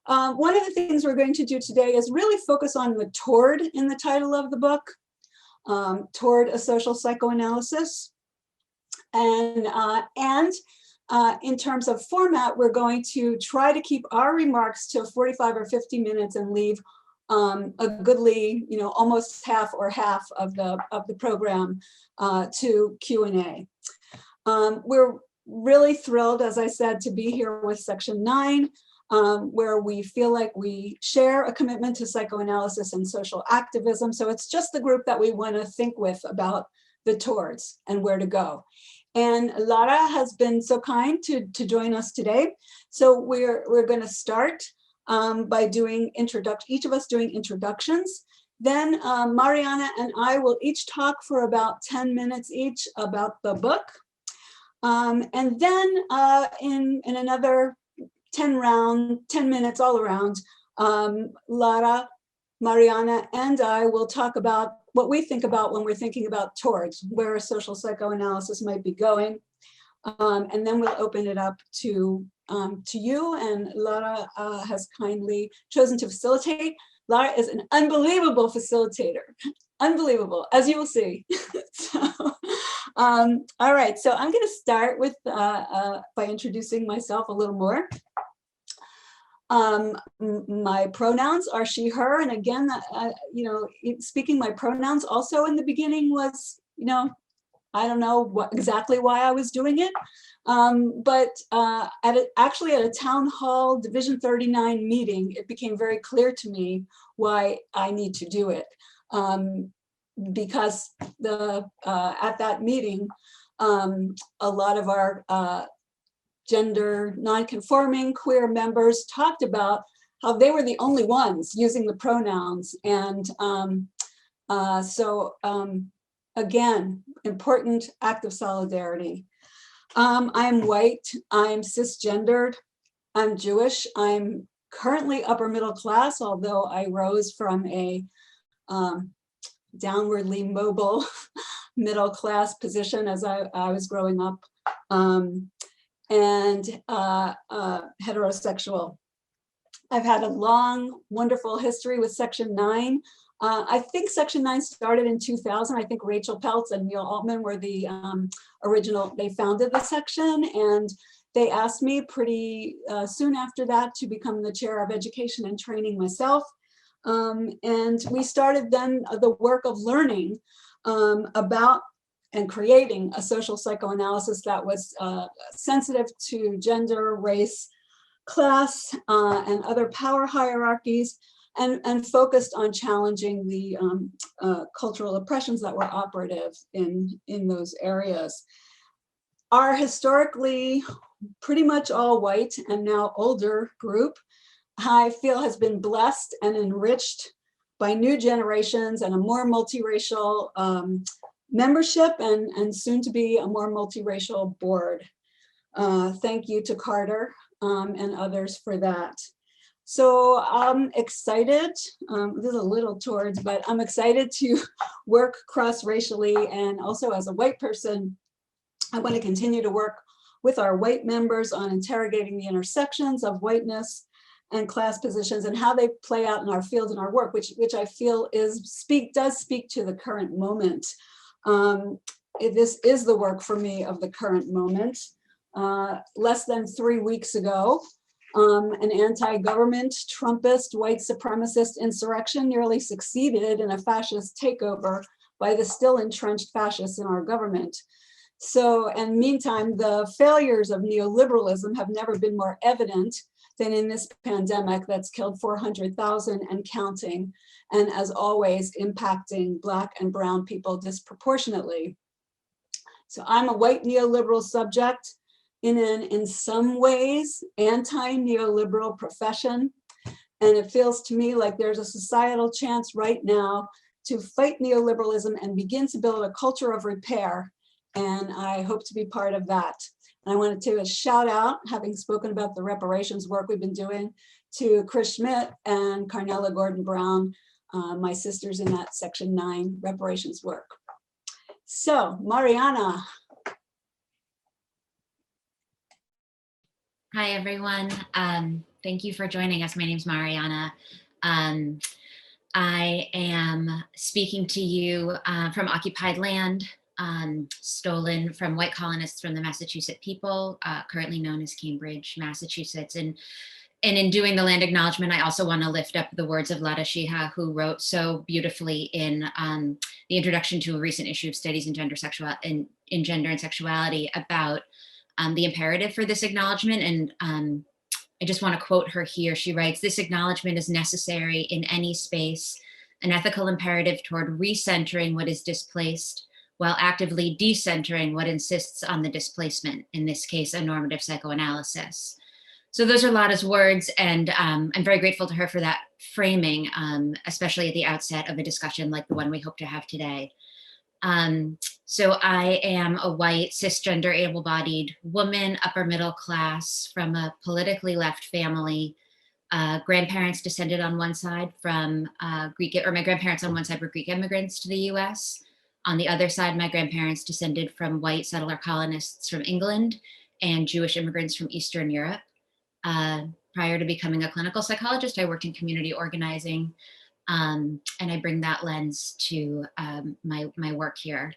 One of the things we're going to do today is really focus on the toward in the title of the book, Toward a Social Psychoanalysis. And in terms of format, we're going to try to keep our remarks to 45 or 50 minutes and leave a goodly, almost half of the program to Q&A. We're really thrilled, as I said, to be here with Section 9, where we feel like we share a commitment to psychoanalysis and social activism. So it's just the group that we want to think with about the towards and where to go. And Lara has been so kind to join us today. So we're going to start by doing each of us doing introductions. Then Marianna and I will each talk for about 10 minutes each about the book. And then in another 10 minutes all around, Lara, Marianna, and I will talk about what we think about when we're thinking about towards where social psychoanalysis might be going. And then we'll open it up to you, and Lara has kindly chosen to facilitate. Lara is an unbelievable facilitator, unbelievable, as you will see. So, all right, so I'm going to start with by introducing myself a little more. My pronouns are she, her, and again, speaking my pronouns also in the beginning was, I don't know exactly why I was doing it, but actually at a town hall Division 39 meeting, it became very clear to me why I need to do it, because at that meeting, a lot of our gender non-conforming queer members talked about how they were the only ones using the pronouns, and again, important act of solidarity. I'm white, I'm cisgendered, I'm Jewish, I'm currently upper middle class, although I rose from a downwardly mobile middle class position as I was growing up, and heterosexual. I've had a long, wonderful history with Section 9. I think Section 9 started in 2000. I think Rachel Peltz and Neil Altman were the they founded the section, and they asked me pretty soon after that to become the chair of education and training myself. And we started then the work of learning about and creating a social psychoanalysis that was sensitive to gender, race, class, and other power hierarchies, and focused on challenging the cultural oppressions that were operative in those areas. Our historically pretty much all white and now older group, I feel, has been blessed and enriched by new generations and a more multiracial membership, and soon to be a more multiracial board. Thank you to Carter and others for that. So I'm excited, this is a little towards, but I'm excited to work cross-racially, and also as a white person, I want to continue to work with our white members on interrogating the intersections of whiteness and class positions and how they play out in our field and our work, which I feel does speak to the current moment. This is the work for me of the current moment. Less than 3 weeks ago, an anti-government, Trumpist, white supremacist insurrection nearly succeeded in a fascist takeover by the still entrenched fascists in our government. So, and meantime, the failures of neoliberalism have never been more evident than in this pandemic that's killed 400,000 and counting, and as always, impacting Black and brown people disproportionately. So I'm a white neoliberal subject in an, in some ways, anti-neoliberal profession. And it feels to me like there's a societal chance right now to fight neoliberalism and begin to build a culture of repair. And I hope to be part of that. And I wanted to shout out, having spoken about the reparations work we've been doing, to Chris Schmidt and Carnella Gordon-Brown, my sisters in that Section 9 reparations work. So, Marianna. Hi, everyone. Thank you for joining us. My name's Marianna. I am speaking to you from occupied land, stolen from white colonists from the Massachusetts people, currently known as Cambridge, Massachusetts. And in doing the land acknowledgement, I also want to lift up the words of Lara Sheehi, who wrote so beautifully in the introduction to a recent issue of Studies in Gender, in Gender and Sexuality about the imperative for this acknowledgement. And I just want to quote her here. She writes, "This acknowledgement is necessary in any space, an ethical imperative toward recentering what is displaced while actively decentering what insists on the displacement, in this case, a normative psychoanalysis." So those are Lara's words, and I'm very grateful to her for that framing, especially at the outset of a discussion like the one we hope to have today. So I am a white, cisgender, able-bodied woman, upper middle class, from a politically left family. Grandparents descended on one side from my grandparents on one side were Greek immigrants to the US. On the other side, my grandparents descended from white settler colonists from England and Jewish immigrants from Eastern Europe. Prior to becoming a clinical psychologist, I worked in community organizing. And I bring that lens to my work here.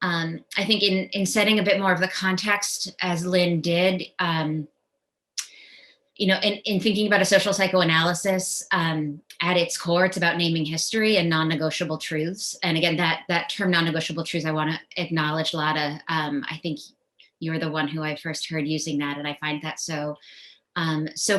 I think in setting a bit more of the context, as Lynne did, in thinking about a social psychoanalysis, at its core, it's about naming history and non-negotiable truths. And again, that term non-negotiable truths, I want to acknowledge, Lara. I think you're the one who I first heard using that, and I find that so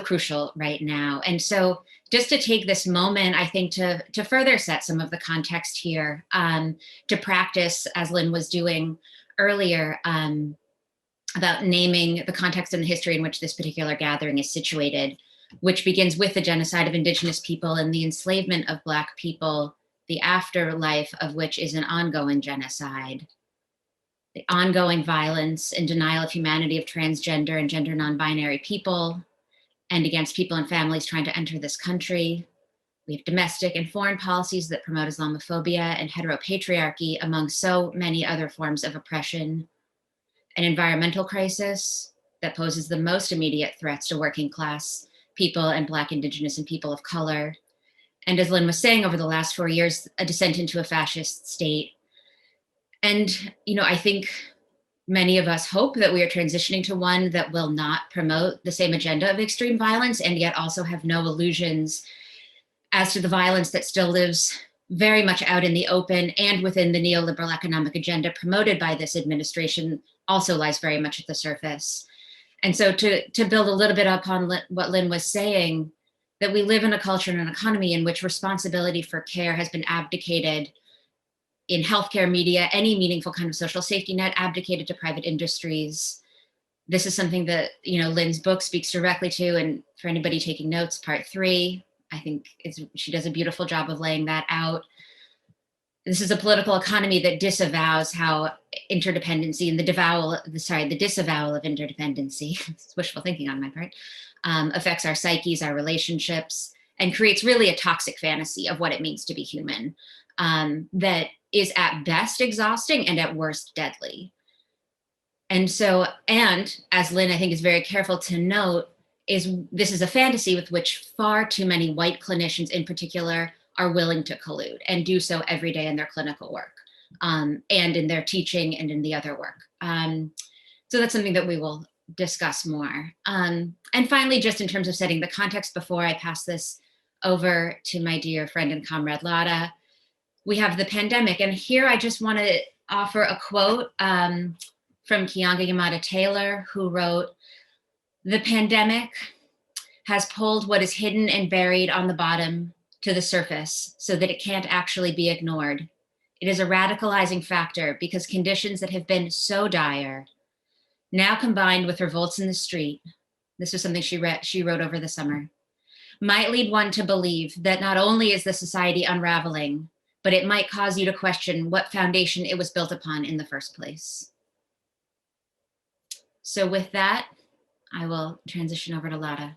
crucial right now. And so just to take this moment, I think to further set some of the context here, to practice, as Lynne was doing earlier, about naming the context and the history in which this particular gathering is situated, which begins with the genocide of Indigenous people and the enslavement of Black people, the afterlife of which is an ongoing genocide. The ongoing violence and denial of humanity of transgender and gender non-binary people, and against people and families trying to enter this country. We have domestic and foreign policies that promote Islamophobia and heteropatriarchy, among so many other forms of oppression. An environmental crisis that poses the most immediate threats to working class people and Black, Indigenous, and people of color. And as Lynne was saying, over the last 4 years, a descent into a fascist state. And, I think many of us hope that we are transitioning to one that will not promote the same agenda of extreme violence, and yet also have no illusions as to the violence that still lives very much out in the open, and within the neoliberal economic agenda promoted by this administration also lies very much at the surface. And so to build a little bit upon what Lynne was saying, that we live in a culture and an economy in which responsibility for care has been abdicated in healthcare, media, any meaningful kind of social safety net, abdicated to private industries. This is something that, Lynne's book speaks directly to, and for anybody taking notes, part 3, I think she does a beautiful job of laying that out. This is a political economy that disavows how interdependency and the disavowal of interdependency, it's wishful thinking on my part, affects our psyches, our relationships, and creates really a toxic fantasy of what it means to be human, that is at best exhausting and at worst deadly. And so, and as Lynne, I think, is very careful to note, this is a fantasy with which far too many white clinicians in particular are willing to collude, and do so every day in their clinical work, and in their teaching and in the other work. So that's something that we will discuss more. And finally, just in terms of setting the context before I pass this over to my dear friend and comrade Lara, we have the pandemic. And here I just want to offer a quote from Keeanga-Yamahtta Taylor, who wrote, "The pandemic has pulled what is hidden and buried on the bottom to the surface so that it can't actually be ignored. It is a radicalizing factor because conditions that have been so dire, now combined with revolts in the street," this was something she wrote over the summer, "might lead one to believe that not only is the society unraveling, but it might cause you to question what foundation it was built upon in the first place." So with that, I will transition over to Lara.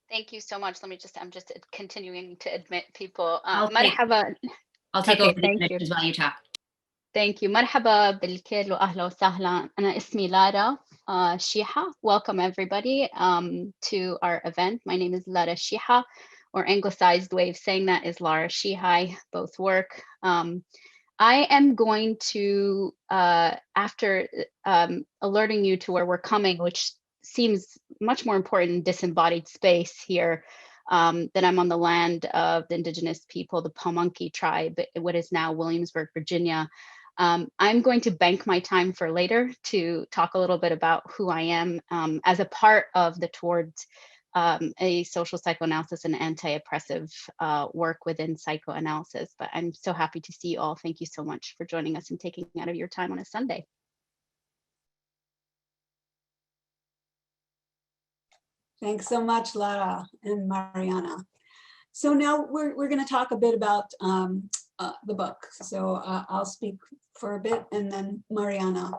Thank you so much. I'm just continuing to admit people I'll might take have a. I'll take Okay, over the thank you. connections while you talk. Thank you. مرحبا بالكل وأهلا وسهلا. أنا اسمي لارا شيحة. Welcome everybody to our event. My name is Lara Sheehi, or anglicized way of saying that is Lara Sheehi. Both work. I am going to, after alerting you to where we're coming, which seems much more important in disembodied space here, that I'm on the land of the indigenous people, the Pamunkey tribe, what is now Williamsburg, Virginia. I'm going to bank my time for later to talk a little bit about who I am as a part of the Towards a Social Psychoanalysis and Anti-Oppressive work within psychoanalysis. But I'm so happy to see you all. Thank you so much for joining us and taking out of your time on a Sunday. Thanks so much, Lara and Marianna. So now we're going to talk a bit about the book. So I'll speak for a bit and then Marianna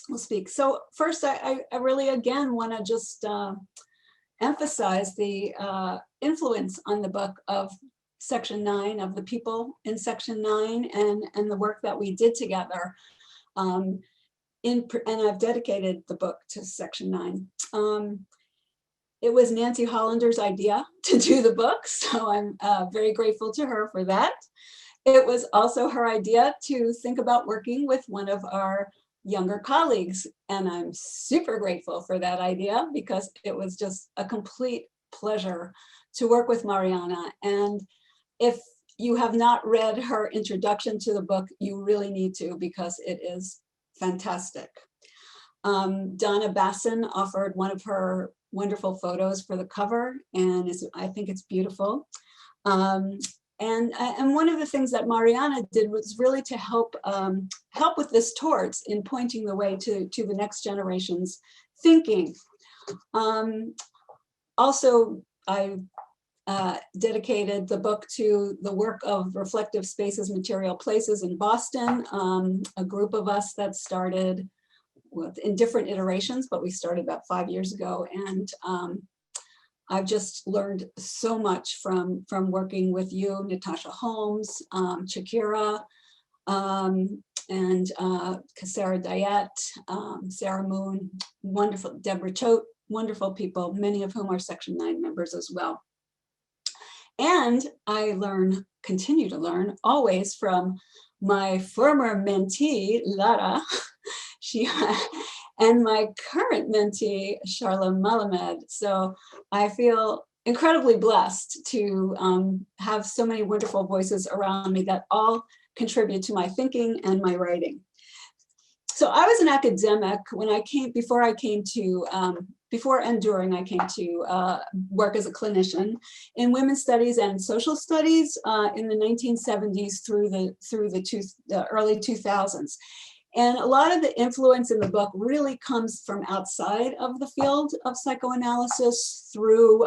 will speak. So first, I really, again, want to just emphasize the influence on the book of Section 9, of the people in Section 9 and the work that we did together. And I've dedicated the book to Section 9. It was Nancy Hollander's idea to do the book, so I'm very grateful to her for that. It was also her idea to think about working with one of our younger colleagues, and I'm super grateful for that idea because it was just a complete pleasure to work with Marianna. And if you have not read her introduction to the book, you really need to because it is fantastic. Donna Basson offered one of her wonderful photos for the cover, and I think it's beautiful. And one of the things that Marianna did was really to help with this towards in pointing the way to the next generation's thinking. Also, I dedicated the book to the work of Reflective Spaces, Material Places in Boston, a group of us that started in different iterations, but we started about 5 years ago. And I've just learned so much from working with you, Natasha Holmes, Chakira, and Sarah Diet, Sarah Moon, wonderful, Deborah Choate, wonderful people, many of whom are Section 9 members as well. And I continue to learn always from my former mentee, Lara Sheehi, and my current mentee, Sharla Malamed. So I feel incredibly blessed to have so many wonderful voices around me that all contribute to my thinking and my writing. So I was an academic when I came, before and during I came to work as a clinician in women's studies and social studies in the 1970s through the early 2000s. And a lot of the influence in the book really comes from outside of the field of psychoanalysis through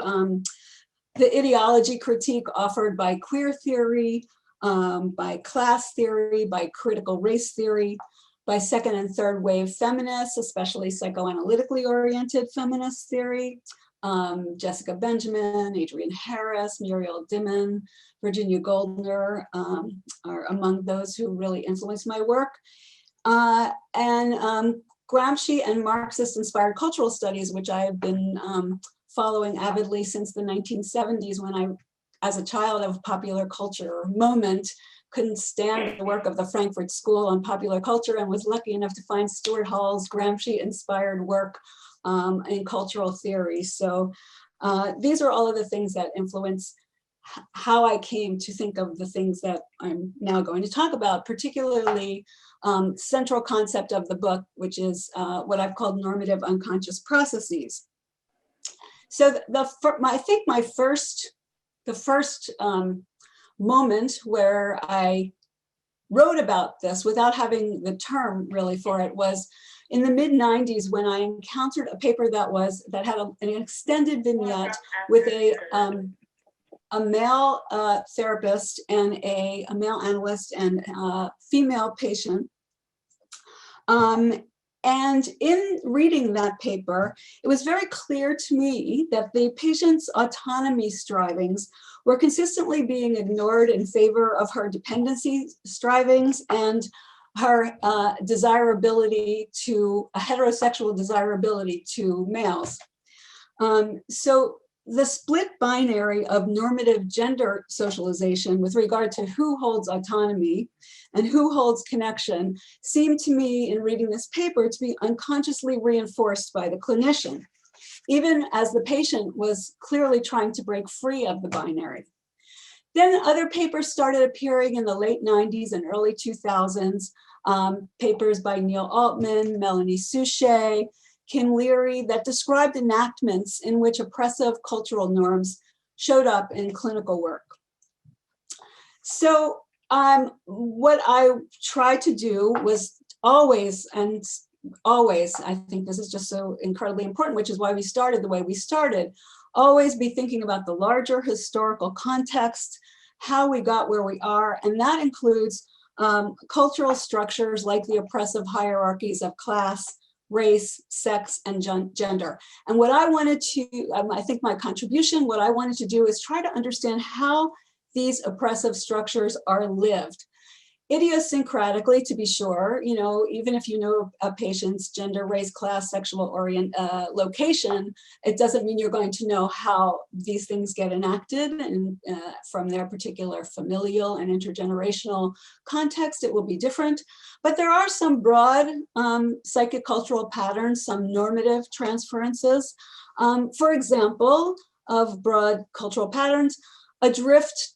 the ideology critique offered by queer theory, by class theory, by critical race theory, by second and third wave feminists, especially psychoanalytically oriented feminist theory, Jessica Benjamin, Adrienne Harris, Muriel Dimon, Virginia Goldner are among those who really influenced my work. And Gramsci and Marxist-inspired cultural studies, which I have been following avidly since the 1970s when I, as a child of popular culture moment, couldn't stand the work of the Frankfurt School on popular culture and was lucky enough to find Stuart Hall's Gramsci-inspired work in cultural theory. So these are all of the things that influence how I came to think of the things that I'm now going to talk about, particularly central concept of the book, which is what I've called normative unconscious processes. So I think the first moment where I wrote about this without having the term really for it was in the mid-90s when I encountered a paper that had an extended vignette with a male therapist and a male analyst and a female patient. And in reading that paper, it was very clear to me that the patient's autonomy strivings were consistently being ignored in favor of her dependency strivings. And our desirability to a heterosexual desirability to males. So the split binary of normative gender socialization with regard to who holds autonomy and who holds connection seemed to me in reading this paper to be unconsciously reinforced by the clinician, even as the patient was clearly trying to break free of the binary. Then other papers started appearing in the late 90s and early 2000s, papers by Neil Altman, Melanie Souchet, Kim Leary, that described enactments in which oppressive cultural norms showed up in clinical work. So what I tried to do was always, I think this is just so incredibly important, which is why we started the way we started, always be thinking about the larger historical context, how we got where we are, and that includes cultural structures like the oppressive hierarchies of class, race, sex, and gender. And what I wanted to, I think my contribution, what I wanted to do is try to understand how these oppressive structures are lived. Idiosyncratically, to be sure, you know, even if you know a patient's gender, race, class, sexual location, it doesn't mean you're going to know how these things get enacted and from their particular familial and intergenerational context, it will be different. But there are some broad psychic cultural patterns, some normative transferences. For example, of broad cultural patterns, a drift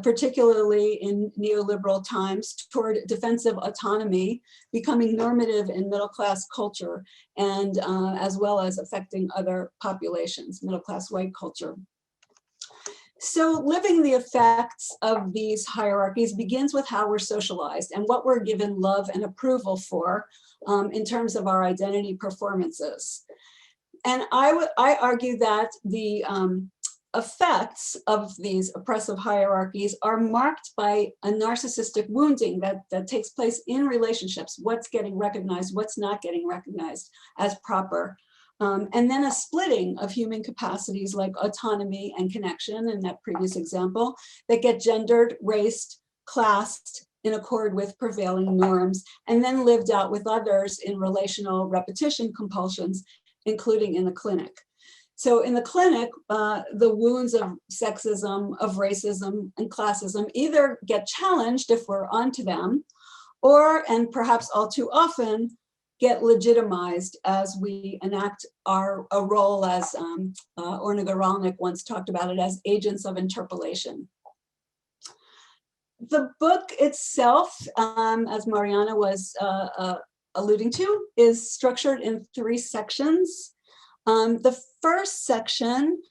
particularly in neoliberal times, toward defensive autonomy, becoming normative in middle-class culture, and as well as affecting other populations, middle-class white culture. So living the effects of these hierarchies begins with how we're socialized and what we're given love and approval for in terms of our identity performances. And I argue that the effects of these oppressive hierarchies are marked by a narcissistic wounding that takes place in relationships, what's getting recognized, what's not getting recognized as proper. And then a splitting of human capacities like autonomy and connection in that previous example that get gendered, raced, classed in accord with prevailing norms, and then lived out with others in relational repetition compulsions, including in the clinic. So in the clinic, the wounds of sexism, of racism, and classism either get challenged if we're onto them, or, and perhaps all too often, get legitimized as we enact a role as Orna Guralnick once talked about it as agents of interpolation. The book itself, as Marianna was alluding to, is structured in 3 sections. The first section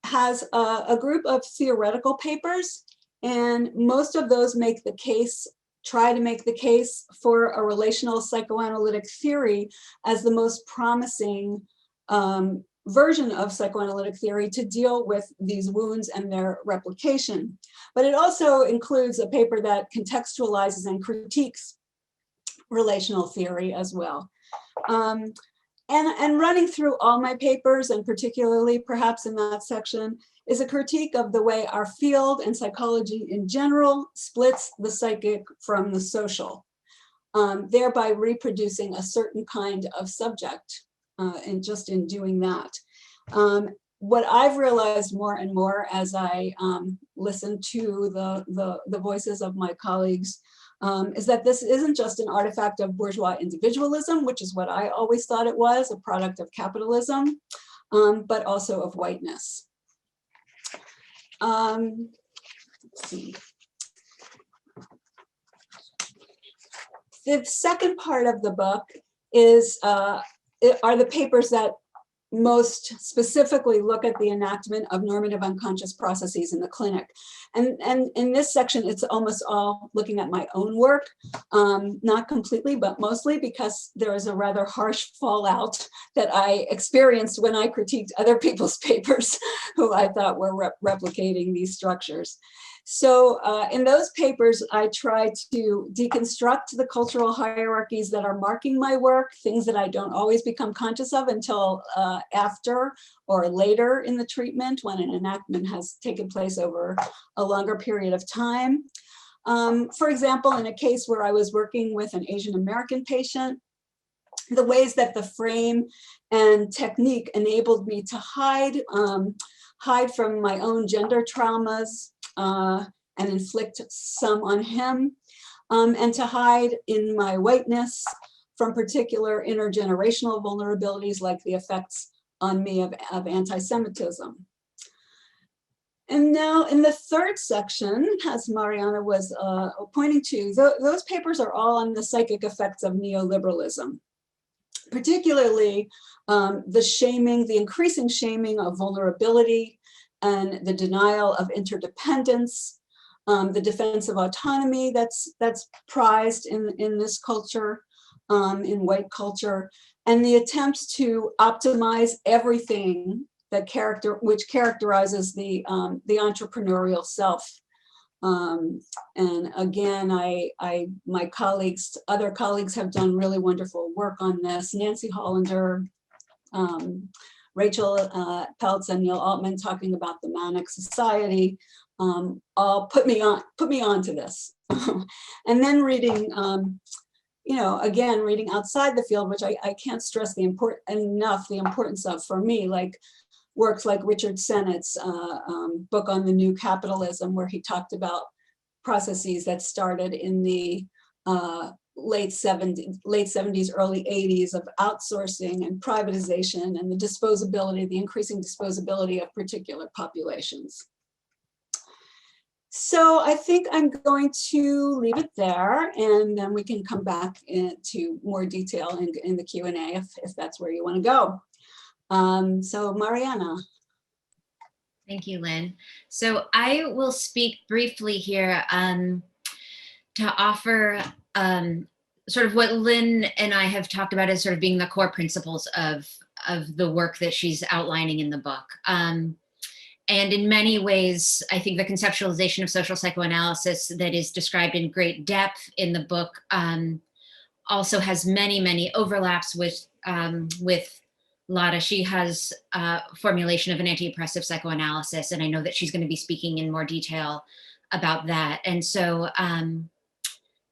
has a group of theoretical papers, and most of those make the case, try to make the case for a relational psychoanalytic theory as the most promising version of psychoanalytic theory to deal with these wounds and their replication. But it also includes a paper that contextualizes and critiques relational theory as well. And running through all my papers, and particularly perhaps in that section, is a critique of the way our field and psychology in general splits the psychic from the social, thereby reproducing a certain kind of subject, and just in doing that. What I've realized more and more as I listen to the voices of my colleagues is that this isn't just an artifact of bourgeois individualism, which is what I always thought it was, a product of capitalism, but also of whiteness. Let's see. The second part of the book is are the papers that most specifically look at the enactment of normative unconscious processes in the clinic. And in this section, it's almost all looking at my own work, not completely, but mostly because there is a rather harsh fallout that I experienced when I critiqued other people's papers who I thought were replicating these structures. So in those papers, I try to deconstruct the cultural hierarchies that are marking my work, things that I don't always become conscious of until after or later in the treatment when an enactment has taken place over a longer period of time. For example, in a case where I was working with an Asian American patient, the ways that the frame and technique enabled me to hide from my own gender traumas and inflict some on him, and to hide in my whiteness from particular intergenerational vulnerabilities like the effects on me of anti-Semitism. And now in the third section, as Marianna was pointing to, those papers are all on the psychic effects of neoliberalism, particularly the increasing shaming of vulnerability and the denial of interdependence, the defense of autonomy that's prized in this culture, in white culture, and the attempts to optimize everything which characterizes the entrepreneurial self. And again, my other colleagues have done really wonderful work on this. Nancy Hollander, Rachel Peltz, and Neil Altman talking about the manic society, all put me on to this. And then reading, again, reading outside the field, which I can't stress the importance of for me, like works like Richard Sennett's book on the new capitalism, where he talked about processes that started in the late 70s, early 80s of outsourcing and privatization and the increasing disposability of particular populations. So I think I'm going to leave it there, and then we can come back into more detail in the Q&A if that's where you want to go. So Marianna. Thank you, Lynn. So I will speak briefly here to offer sort of what Lynn and I have talked about as sort of being the core principles of the work that she's outlining in the book. And in many ways, I think the conceptualization of social psychoanalysis that is described in great depth in the book also has many, many overlaps with Lara Sheehi's formulation of an anti-oppressive psychoanalysis. And I know that she's going to be speaking in more detail about that. And so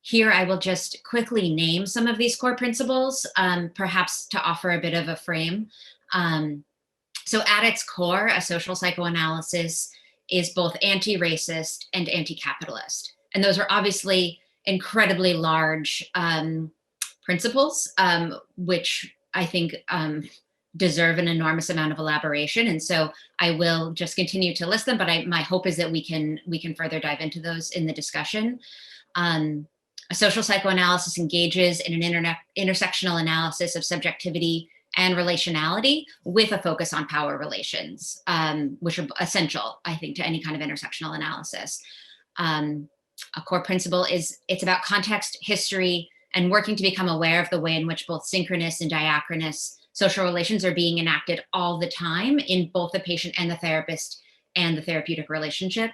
here I will just quickly name some of these core principles, perhaps to offer a bit of a frame. So at its core, a social psychoanalysis is both anti-racist and anti-capitalist. And those are obviously incredibly large principles, which I think deserve an enormous amount of elaboration. And so I will just continue to list them, but my hope is that we can further dive into those in the discussion. A social psychoanalysis engages in an intersectional analysis of subjectivity and relationality with a focus on power relations, which are essential, I think, to any kind of intersectional analysis. A core principle is it's about context, history, and working to become aware of the way in which both synchronous and diachronous social relations are being enacted all the time in both the patient and the therapist and the therapeutic relationship.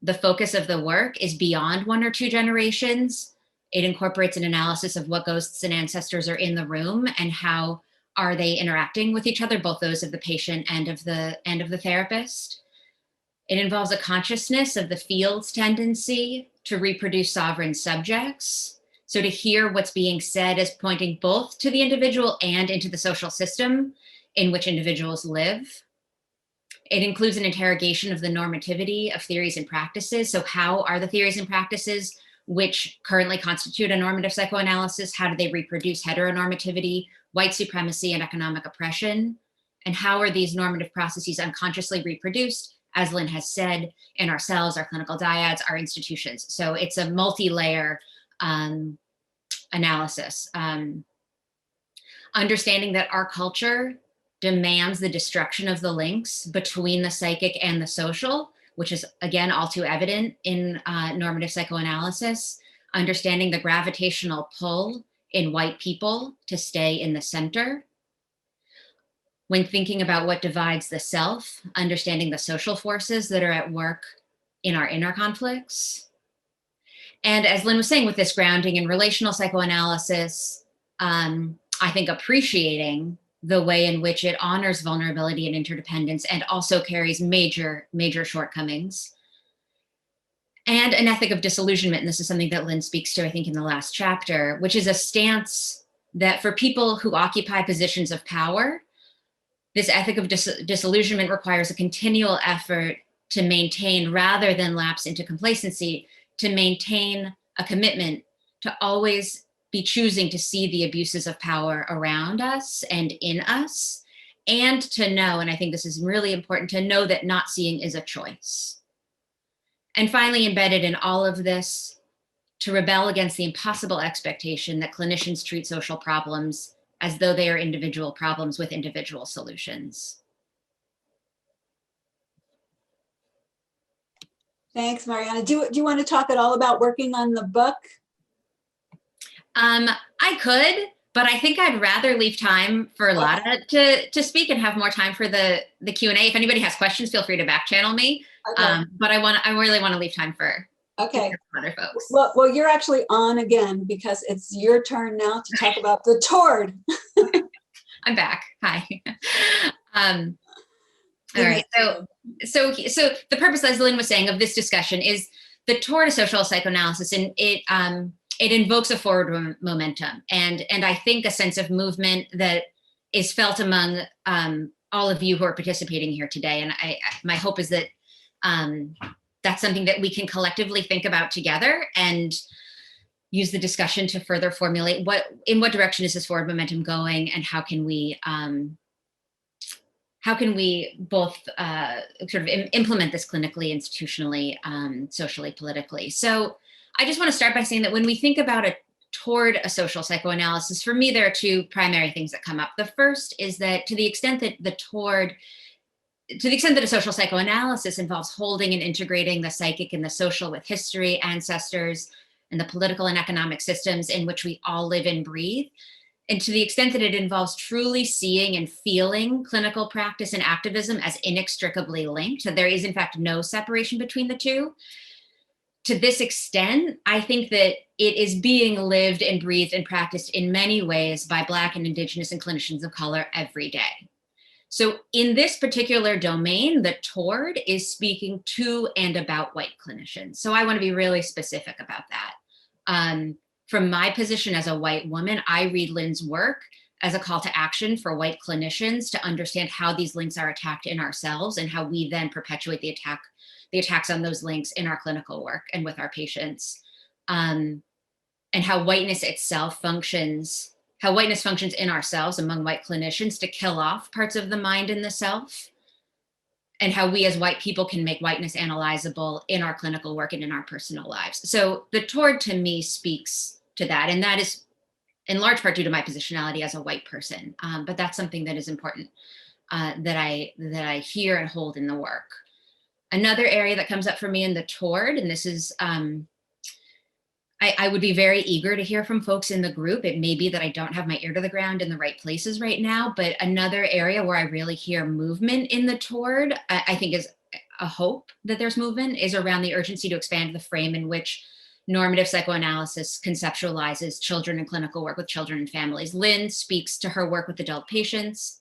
The focus of the work is beyond 1 or 2 generations. It incorporates an analysis of what ghosts and ancestors are in the room and how are they interacting with each other, both those of the patient and of the therapist. It involves a consciousness of the field's tendency to reproduce sovereign subjects. So to hear what's being said as pointing both to the individual and into the social system in which individuals live. It includes an interrogation of the normativity of theories and practices. So how are the theories and practices which currently constitute a normative psychoanalysis, how do they reproduce heteronormativity, white supremacy, and economic oppression? And how are these normative processes unconsciously reproduced, as Lynn has said, in our cells, our clinical dyads, our institutions? So it's a multi-layer analysis. Understanding that our culture demands the destruction of the links between the psychic and the social, which is, again, all too evident in normative psychoanalysis. Understanding the gravitational pull in white people to stay in the center. When thinking about what divides the self, understanding the social forces that are at work in our inner conflicts. And as Lynn was saying, with this grounding in relational psychoanalysis, I think appreciating the way in which it honors vulnerability and interdependence and also carries major, major shortcomings. and an ethic of disillusionment. And this is something that Lynne speaks to, I think, in the last chapter, which is a stance that for people who occupy positions of power, this ethic of disillusionment requires a continual effort to maintain, rather than lapse into complacency, to maintain a commitment to always be choosing to see the abuses of power around us and in us, and to know, and I think this is really important, to know that not seeing is a choice. And finally, embedded in all of this, to rebel against the impossible expectation that clinicians treat social problems as though they are individual problems with individual solutions. Thanks, Marianna. Do you want to talk at all about working on the book? I could, but I think I'd rather leave time for Lara to speak and have more time for the Q&A. If anybody has questions, feel free to back channel me. Okay. But I really want to leave time for other folks. Well, you're actually on again because it's your turn now to talk about the toward. I'm back. Hi. All right. So the purpose, as Lynne was saying, of this discussion is the toward of social psychoanalysis, and it invokes a forward momentum, and I think a sense of movement that is felt among all of you who are participating here today. And my hope is that that's something that we can collectively think about together and use the discussion to further formulate in what direction is this forward momentum going, and how can we both sort of implement this clinically, institutionally, socially, politically. So I just want to start by saying that when we think about toward a social psychoanalysis, for me, there are two primary things that come up. The first is that to the extent that a social psychoanalysis involves holding and integrating the psychic and the social with history, ancestors, and the political and economic systems in which we all live and breathe, and to the extent that it involves truly seeing and feeling clinical practice and activism as inextricably linked, that there is in fact no separation between the two, to this extent, I think that it is being lived and breathed and practiced in many ways by Black and Indigenous and clinicians of color every day. So in this particular domain, the toward is speaking to and about white clinicians. So I want to be really specific about that. From my position as a white woman, I read Lynne's work as a call to action for white clinicians to understand how these links are attacked in ourselves and how we then perpetuate the attacks on those links in our clinical work and with our patients, and how whiteness itself functions, how whiteness functions in ourselves among white clinicians to kill off parts of the mind and the self, and how we as white people can make whiteness analyzable in our clinical work and in our personal lives. So the toward to me speaks to that, and that is in large part due to my positionality as a white person, but that's something that is important that I hear and hold in the work. Another area that comes up for me in the toward, and this is, I would be very eager to hear from folks in the group. It may be that I don't have my ear to the ground in the right places right now, but another area where I really hear movement in the toward, I think is a hope that there's movement, is around the urgency to expand the frame in which normative psychoanalysis conceptualizes children and clinical work with children and families. Lynne speaks to her work with adult patients,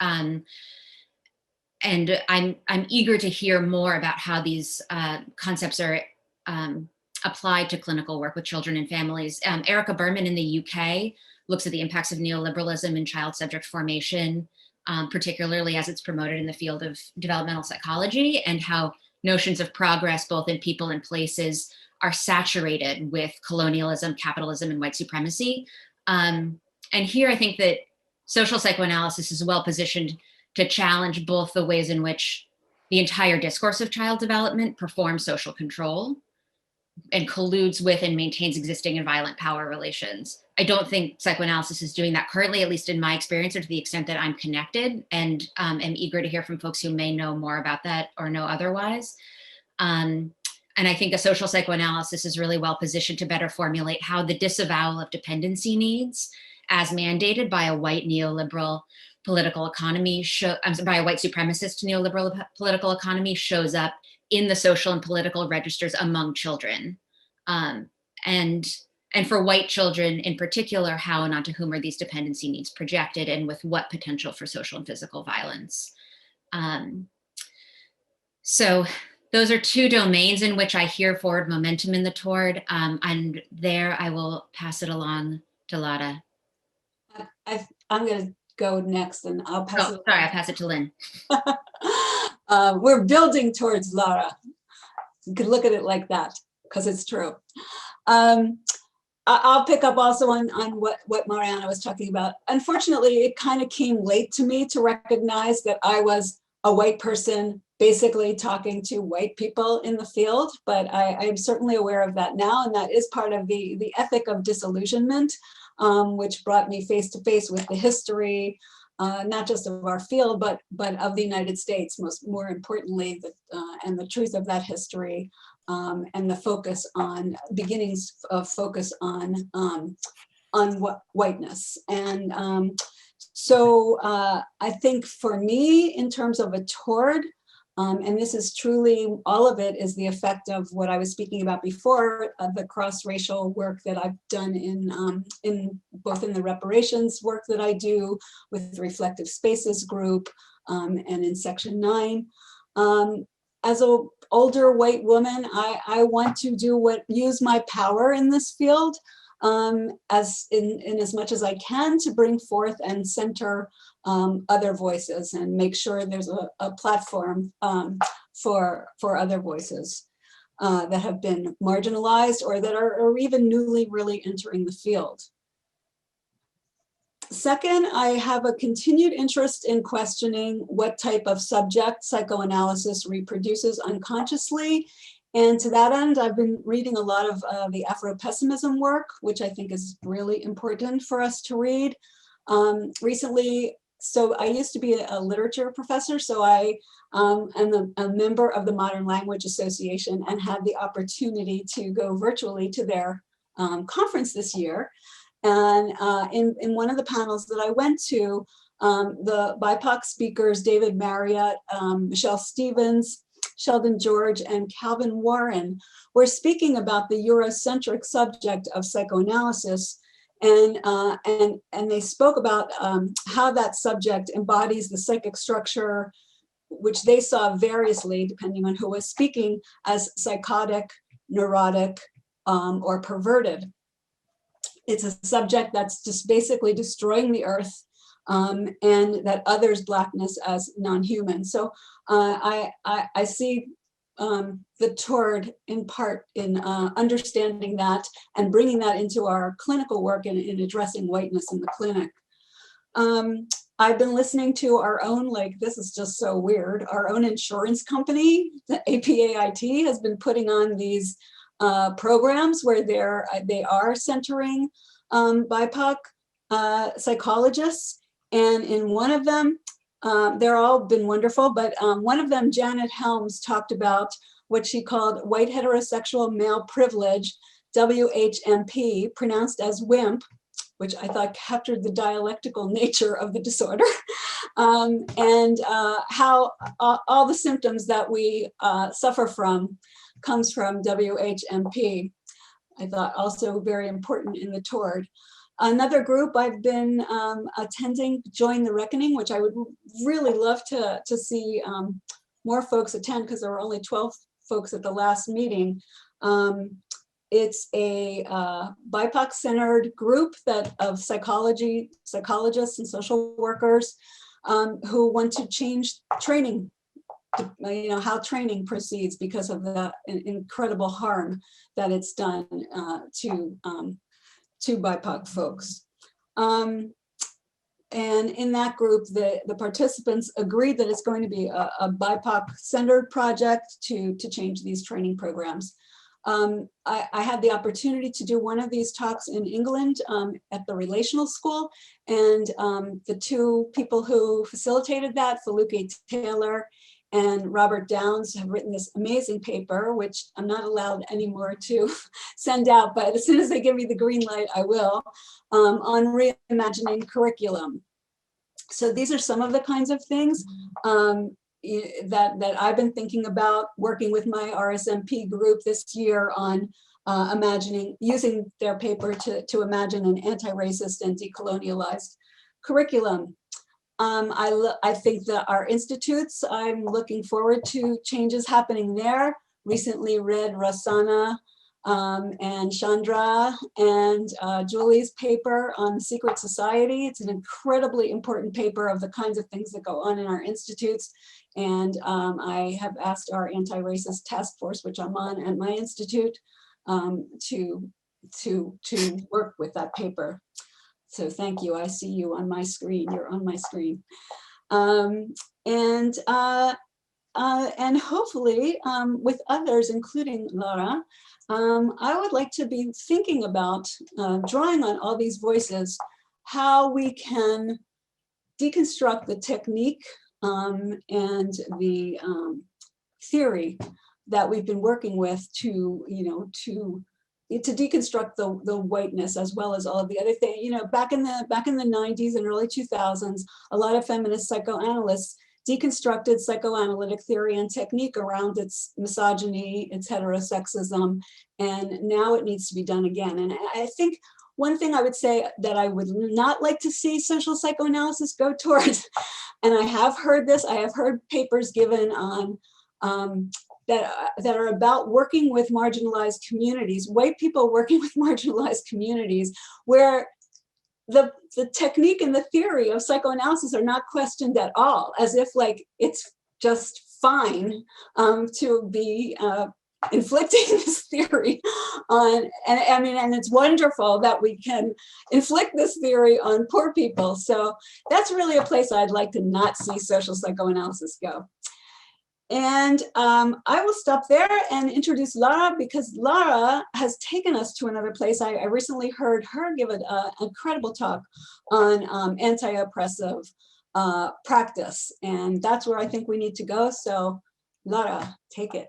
and I'm eager to hear more about how these concepts are applied to clinical work with children and families. Erica Berman in the UK looks at the impacts of neoliberalism in child subject formation, particularly as it's promoted in the field of developmental psychology, and how notions of progress, both in people and places, are saturated with colonialism, capitalism, and white supremacy. And here I think that social psychoanalysis is well positioned to challenge both the ways in which the entire discourse of child development performs social control and colludes with and maintains existing and violent power relations. I don't think psychoanalysis is doing that currently, at least in my experience, or to the extent that I'm connected, and am eager to hear from folks who may know more about that or know otherwise. And I think a social psychoanalysis is really well positioned to better formulate how the disavowal of dependency needs, as mandated by a white neoliberal political economy, by a white supremacist neoliberal political economy, shows up in the social and political registers among children. And for white children in particular, how and onto whom are these dependency needs projected, and with what potential for social and physical violence. So Those are two domains in which I hear forward momentum in the toward, and there I will pass it along to Lara. I'm going to go next, and I'll pass it. Sorry, I pass it to Lynne. We're building towards Lara. You could look at it like that, because it's true. I'll pick up also on what Marianna was talking about. Unfortunately, it kind of came late to me to recognize that I was a white person basically talking to white people in the field, but I am certainly aware of that now, and that is part of the ethic of disillusionment, which brought me face to face with the history, not just of our field, but of the United States, more importantly, and the truth of that history, and the focus on beginnings of focus on whiteness. And so I think for me, in terms of a toward, and this is truly, all of it is the effect of what I was speaking about before, the cross-racial work that I've done in both in the reparations work that I do with the Reflective Spaces group, and in Section 9. As an older white woman, I want to use my power in this field in as much as I can to bring forth and center other voices and make sure there's a platform for other voices that have been marginalized or that are even newly really entering the field. Second, I have a continued interest in questioning what type of subject psychoanalysis reproduces unconsciously. And to that end, I've been reading a lot of the Afro-pessimism work, which I think is really important for us to read. Recently, so I used to be a literature professor, so I am a member of the Modern Language Association and had the opportunity to go virtually to their conference this year. And in one of the panels that I went to, the BIPOC speakers, David Marriott, Michelle Stevens, Sheldon George, and Calvin Warren were speaking about the Eurocentric subject of psychoanalysis. And they spoke about how that subject embodies the psychic structure, which they saw variously, depending on who was speaking, as psychotic, neurotic, or perverted. It's a subject that's just basically destroying the earth, and that others blackness as non-human. So I see the toward in part in understanding that and bringing that into our clinical work in addressing whiteness in the clinic. I've been listening to our own, like, this is just so weird, our own insurance company, the APAIT, has been putting on these programs where they are centering BIPOC psychologists. And in one of them, they're all been wonderful, but one of them, Janet Helms, talked about what she called white heterosexual male privilege, WHMP, pronounced as WIMP, which I thought captured the dialectical nature of the disorder, and how all the symptoms that we suffer from comes from WHMP. I thought also very important in the toward. Another group I've been attending, Join the Reckoning, which I would really love to see more folks attend, because there were only 12 folks at the last meeting. It's a BIPOC-centered group of psychologists and social workers who want to change training, how training proceeds because of the incredible harm that it's done to BIPOC folks. And in that group, the participants agreed that it's going to be a BIPOC-centered project to change these training programs. I had the opportunity to do one of these talks in England at the Relational School, and the two people who facilitated that, Feluke Taylor and Robert Downs, have written this amazing paper, which I'm not allowed anymore to send out, but as soon as they give me the green light, I will, on reimagining curriculum. So these are some of the kinds of things that I've been thinking about, working with my RSMP group this year on using their paper to imagine an anti-racist and decolonialized curriculum. I think that our institutes, I'm looking forward to changes happening there. Recently read Rosanna and Chandra and Julie's paper on secret society. It's an incredibly important paper of the kinds of things that go on in our institutes. And I have asked our anti-racist task force, which I'm on at my institute, to work with that paper. So thank you. I see you on my screen. You're on my screen. And hopefully with others, including Lara, I would like to be thinking about drawing on all these voices, how we can deconstruct the technique and the theory that we've been working with to deconstruct the whiteness as well as all of the other things. Back in the 90s and early 2000s, a lot of feminist psychoanalysts deconstructed psychoanalytic theory and technique around its misogyny, its heterosexism, and now it needs to be done again. And I think one thing I would say that I would not like to see social psychoanalysis go towards, and I have heard this, I have heard papers given on that are about working with marginalized communities, white people working with marginalized communities, where the technique and the theory of psychoanalysis are not questioned at all, as if like it's just fine to be inflicting this theory on, and it's wonderful that we can inflict this theory on poor people. So that's really a place I'd like to not see social psychoanalysis go. And I will stop there and introduce Lara, because Lara has taken us to another place. I recently heard her give an incredible talk on anti-oppressive practice. And that's where I think we need to go. So Lara, take it.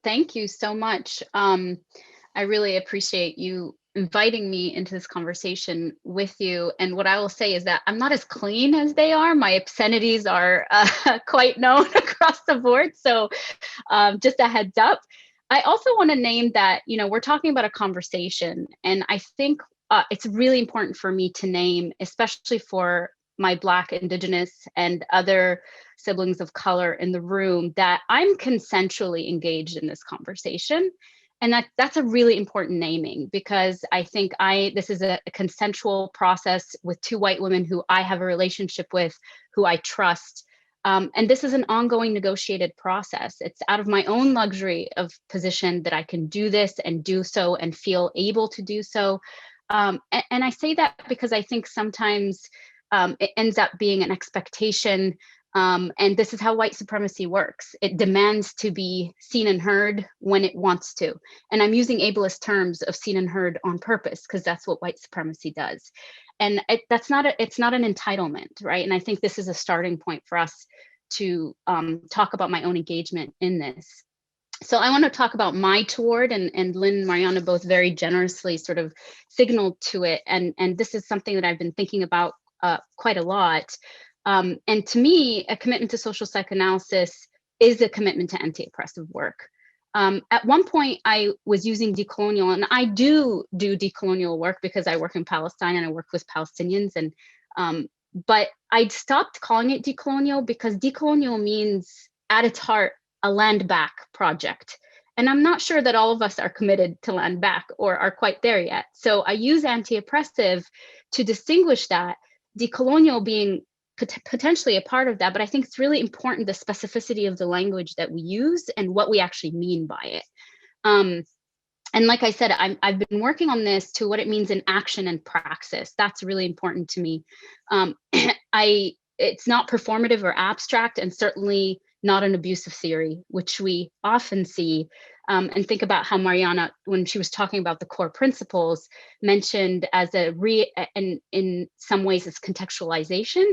Thank you so much. I really appreciate you inviting me into this conversation with you. And what I will say is that I'm not as clean as they are. My obscenities are quite known across the board. So just a heads up. I also want to name that, we're talking about a conversation. And I think it's really important for me to name, especially for my Black, Indigenous, and other siblings of color in the room, that I'm consensually engaged in this conversation. And that's a really important naming, because I think this is a consensual process with two white women who I have a relationship with, who I trust. And this is an ongoing negotiated process. It's out of my own luxury of position that I can do this and do so and feel able to do so. And I say that because I think sometimes it ends up being an expectation. And this is how white supremacy works. It demands to be seen and heard when it wants to. And I'm using ableist terms of seen and heard on purpose, because that's what white supremacy does. And it's not an entitlement, right? And I think this is a starting point for us to talk about my own engagement in this. So I want to talk about my toward, and Lynne and Marianna both very generously sort of signaled to it. And this is something that I've been thinking about quite a lot. And to me, a commitment to social psychoanalysis is a commitment to anti-oppressive work. At one point, I was using decolonial, and I do decolonial work because I work in Palestine and I work with Palestinians. But I'd stopped calling it decolonial because decolonial means, at its heart, a land back project. And I'm not sure that all of us are committed to land back or are quite there yet. So I use anti-oppressive to distinguish that, decolonial being potentially a part of that, but I think it's really important, the specificity of the language that we use and what we actually mean by it. And like I said, I've been working on this to what it means in action and praxis. That's really important to me. It's not performative or abstract, and certainly not an abusive theory, which we often see. And think about how Marianna, when she was talking about the core principles, mentioned as in some ways it's contextualization.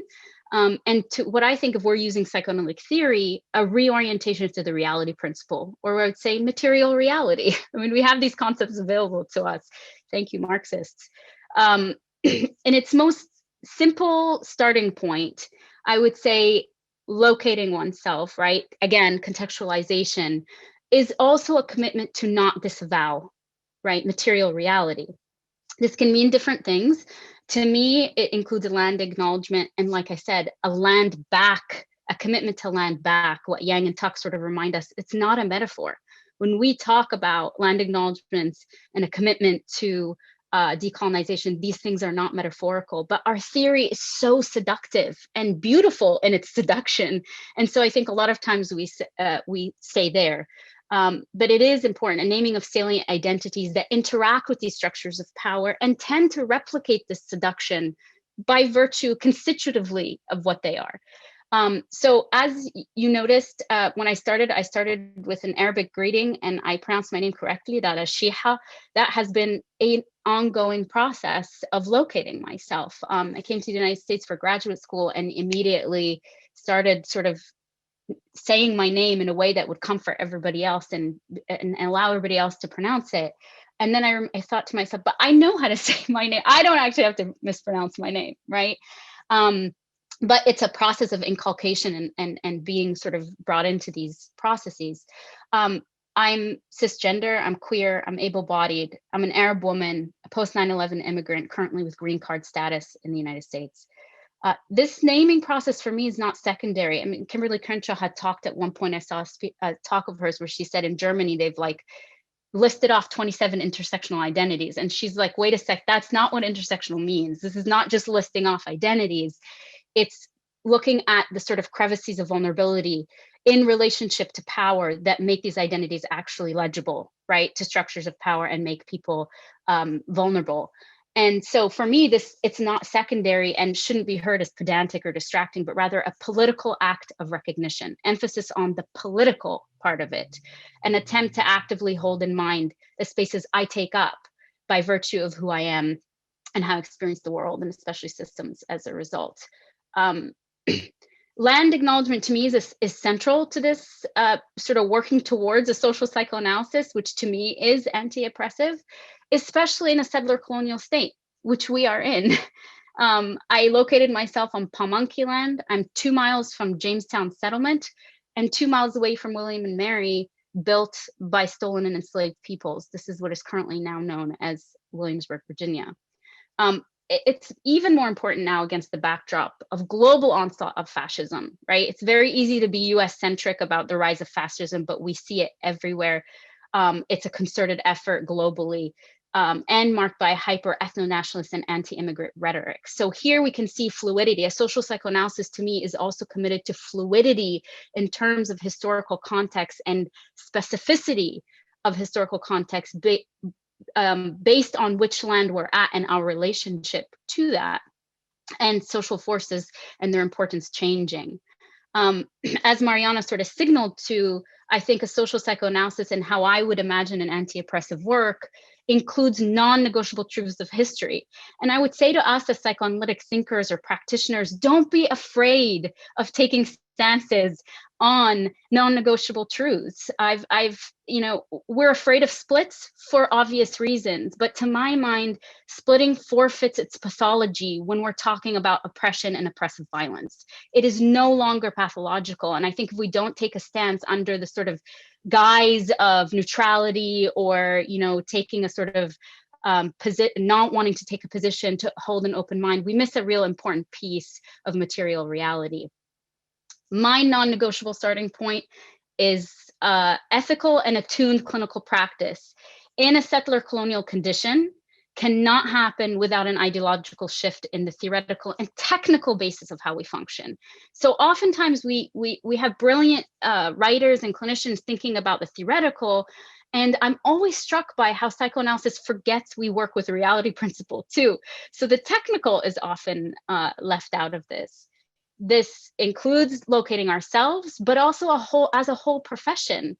And to what I think of, we're using psychoanalytic theory, a reorientation to the reality principle, or I would say material reality. I mean, we have these concepts available to us. Thank you, Marxists. In its most simple starting point, I would say locating oneself, right? Again, contextualization is also a commitment to not disavow, right? Material reality. This can mean different things, To me, it includes a land acknowledgement. And like I said, a land back, a commitment to land back, what Yang and Tuck sort of remind us, it's not a metaphor. When we talk about land acknowledgements and a commitment to decolonization, these things are not metaphorical, but our theory is so seductive and beautiful in its seduction. And so I think a lot of times we stay there. But it is important, a naming of salient identities that interact with these structures of power and tend to replicate this seduction by virtue constitutively of what they are. So as you noticed, when I started with an Arabic greeting, and I pronounced my name correctly, Lara Sheehi. That has been an ongoing process of locating myself. I came to the United States for graduate school and immediately started sort of saying my name in a way that would comfort everybody else and allow everybody else to pronounce it. And then I thought to myself, but I know how to say my name. I don't actually have to mispronounce my name, right? But it's a process of inculcation and being sort of brought into these processes. I'm cisgender, I'm queer, I'm able-bodied, I'm an Arab woman, a post 9/11 immigrant currently with green card status in the United States. This naming process for me is not secondary. I mean, Kimberly Crenshaw had talked at one point, I saw a talk of hers where she said in Germany, they've like listed off 27 intersectional identities. And she's like, wait a sec, that's not what intersectional means. This is not just listing off identities. It's looking at the sort of crevices of vulnerability in relationship to power that make these identities actually legible, right, to structures of power and make people vulnerable. And so for me, it's not secondary and shouldn't be heard as pedantic or distracting, but rather a political act of recognition, emphasis on the political part of it, an attempt to actively hold in mind the spaces I take up by virtue of who I am and how I experience the world, and especially systems as a result. Land acknowledgement to me is central to this sort of working towards a social psychoanalysis, which to me is anti-oppressive, especially in a settler colonial state, which we are in. I located myself on Pamunkey land. I'm 2 miles from Jamestown settlement and 2 miles away from William and Mary, built by stolen and enslaved peoples. This is what is currently now known as Williamsburg, Virginia. It's even more important now against the backdrop of global onslaught of fascism, right? It's very easy to be US centric about the rise of fascism, but we see it everywhere. It's a concerted effort globally and marked by hyper ethno-nationalist and anti-immigrant rhetoric. So here we can see fluidity. A social psychoanalysis to me is also committed to fluidity in terms of historical context and specificity of historical context based on which land we're at and our relationship to that, and social forces and their importance changing. As Marianna sort of signaled to, I think a social psychoanalysis and how I would imagine an anti-oppressive work includes non-negotiable truths of history. And I would say to us as psychoanalytic thinkers or practitioners, don't be afraid of taking stances on non-negotiable truths. We're afraid of splits for obvious reasons, but to my mind, splitting forfeits its pathology when we're talking about oppression and oppressive violence. It is no longer pathological. And I think if we don't take a stance under the sort of guise of neutrality or, taking a sort of not wanting to take a position to hold an open mind, we miss a real important piece of material reality. My non-negotiable starting point is ethical and attuned clinical practice in a settler colonial condition cannot happen without an ideological shift in the theoretical and technical basis of how we function. So oftentimes we have brilliant writers and clinicians thinking about the theoretical, and I'm always struck by how psychoanalysis forgets we work with a reality principle too. So the technical is often left out of this. This includes locating ourselves, but also as a whole profession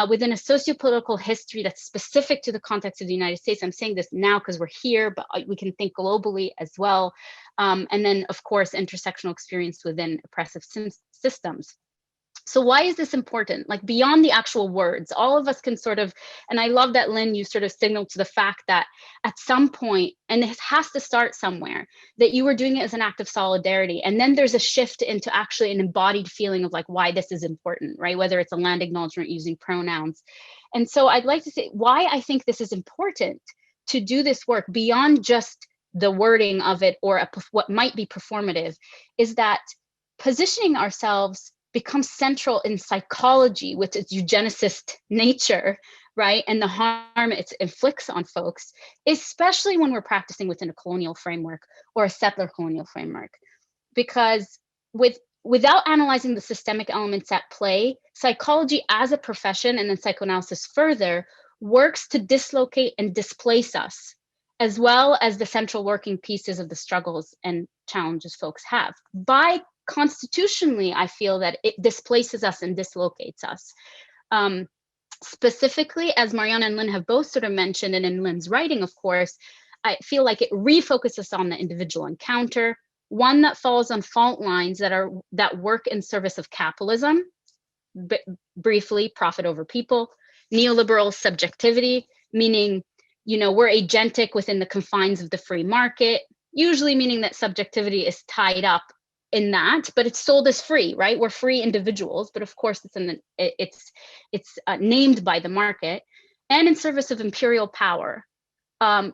within a sociopolitical history that's specific to the context of the United States. I'm saying this now because we're here, but we can think globally as well. And then, of course, intersectional experience within oppressive systems. So why is this important? Like beyond the actual words, all of us can sort of, and I love that Lynn, you sort of signaled to the fact that at some point, and it has to start somewhere, that you were doing it as an act of solidarity. And then there's a shift into actually an embodied feeling of like why this is important, right? Whether it's a land acknowledgement using pronouns. And so I'd like to say why I think this is important to do this work beyond just the wording of it, or what might be performative, is that positioning ourselves becomes central in psychology with its eugenicist nature, right? And the harm it inflicts on folks, especially when we're practicing within a colonial framework or a settler colonial framework. Because without analyzing the systemic elements at play, psychology as a profession, and then psychoanalysis further, works to dislocate and displace us, as well as the central working pieces of the struggles and challenges folks have. By constitutionally, I feel that it displaces us and dislocates us. Specifically, as Marianna and Lynne have both sort of mentioned, and in Lynne's writing, of course, I feel like it refocuses on the individual encounter, one that falls on fault lines that work in service of capitalism, briefly, profit over people, neoliberal subjectivity, meaning, we're agentic within the confines of the free market, usually meaning that subjectivity is tied up in that, but it's sold as free, right? We're free individuals, but of course it's named by the market, and in service of imperial power,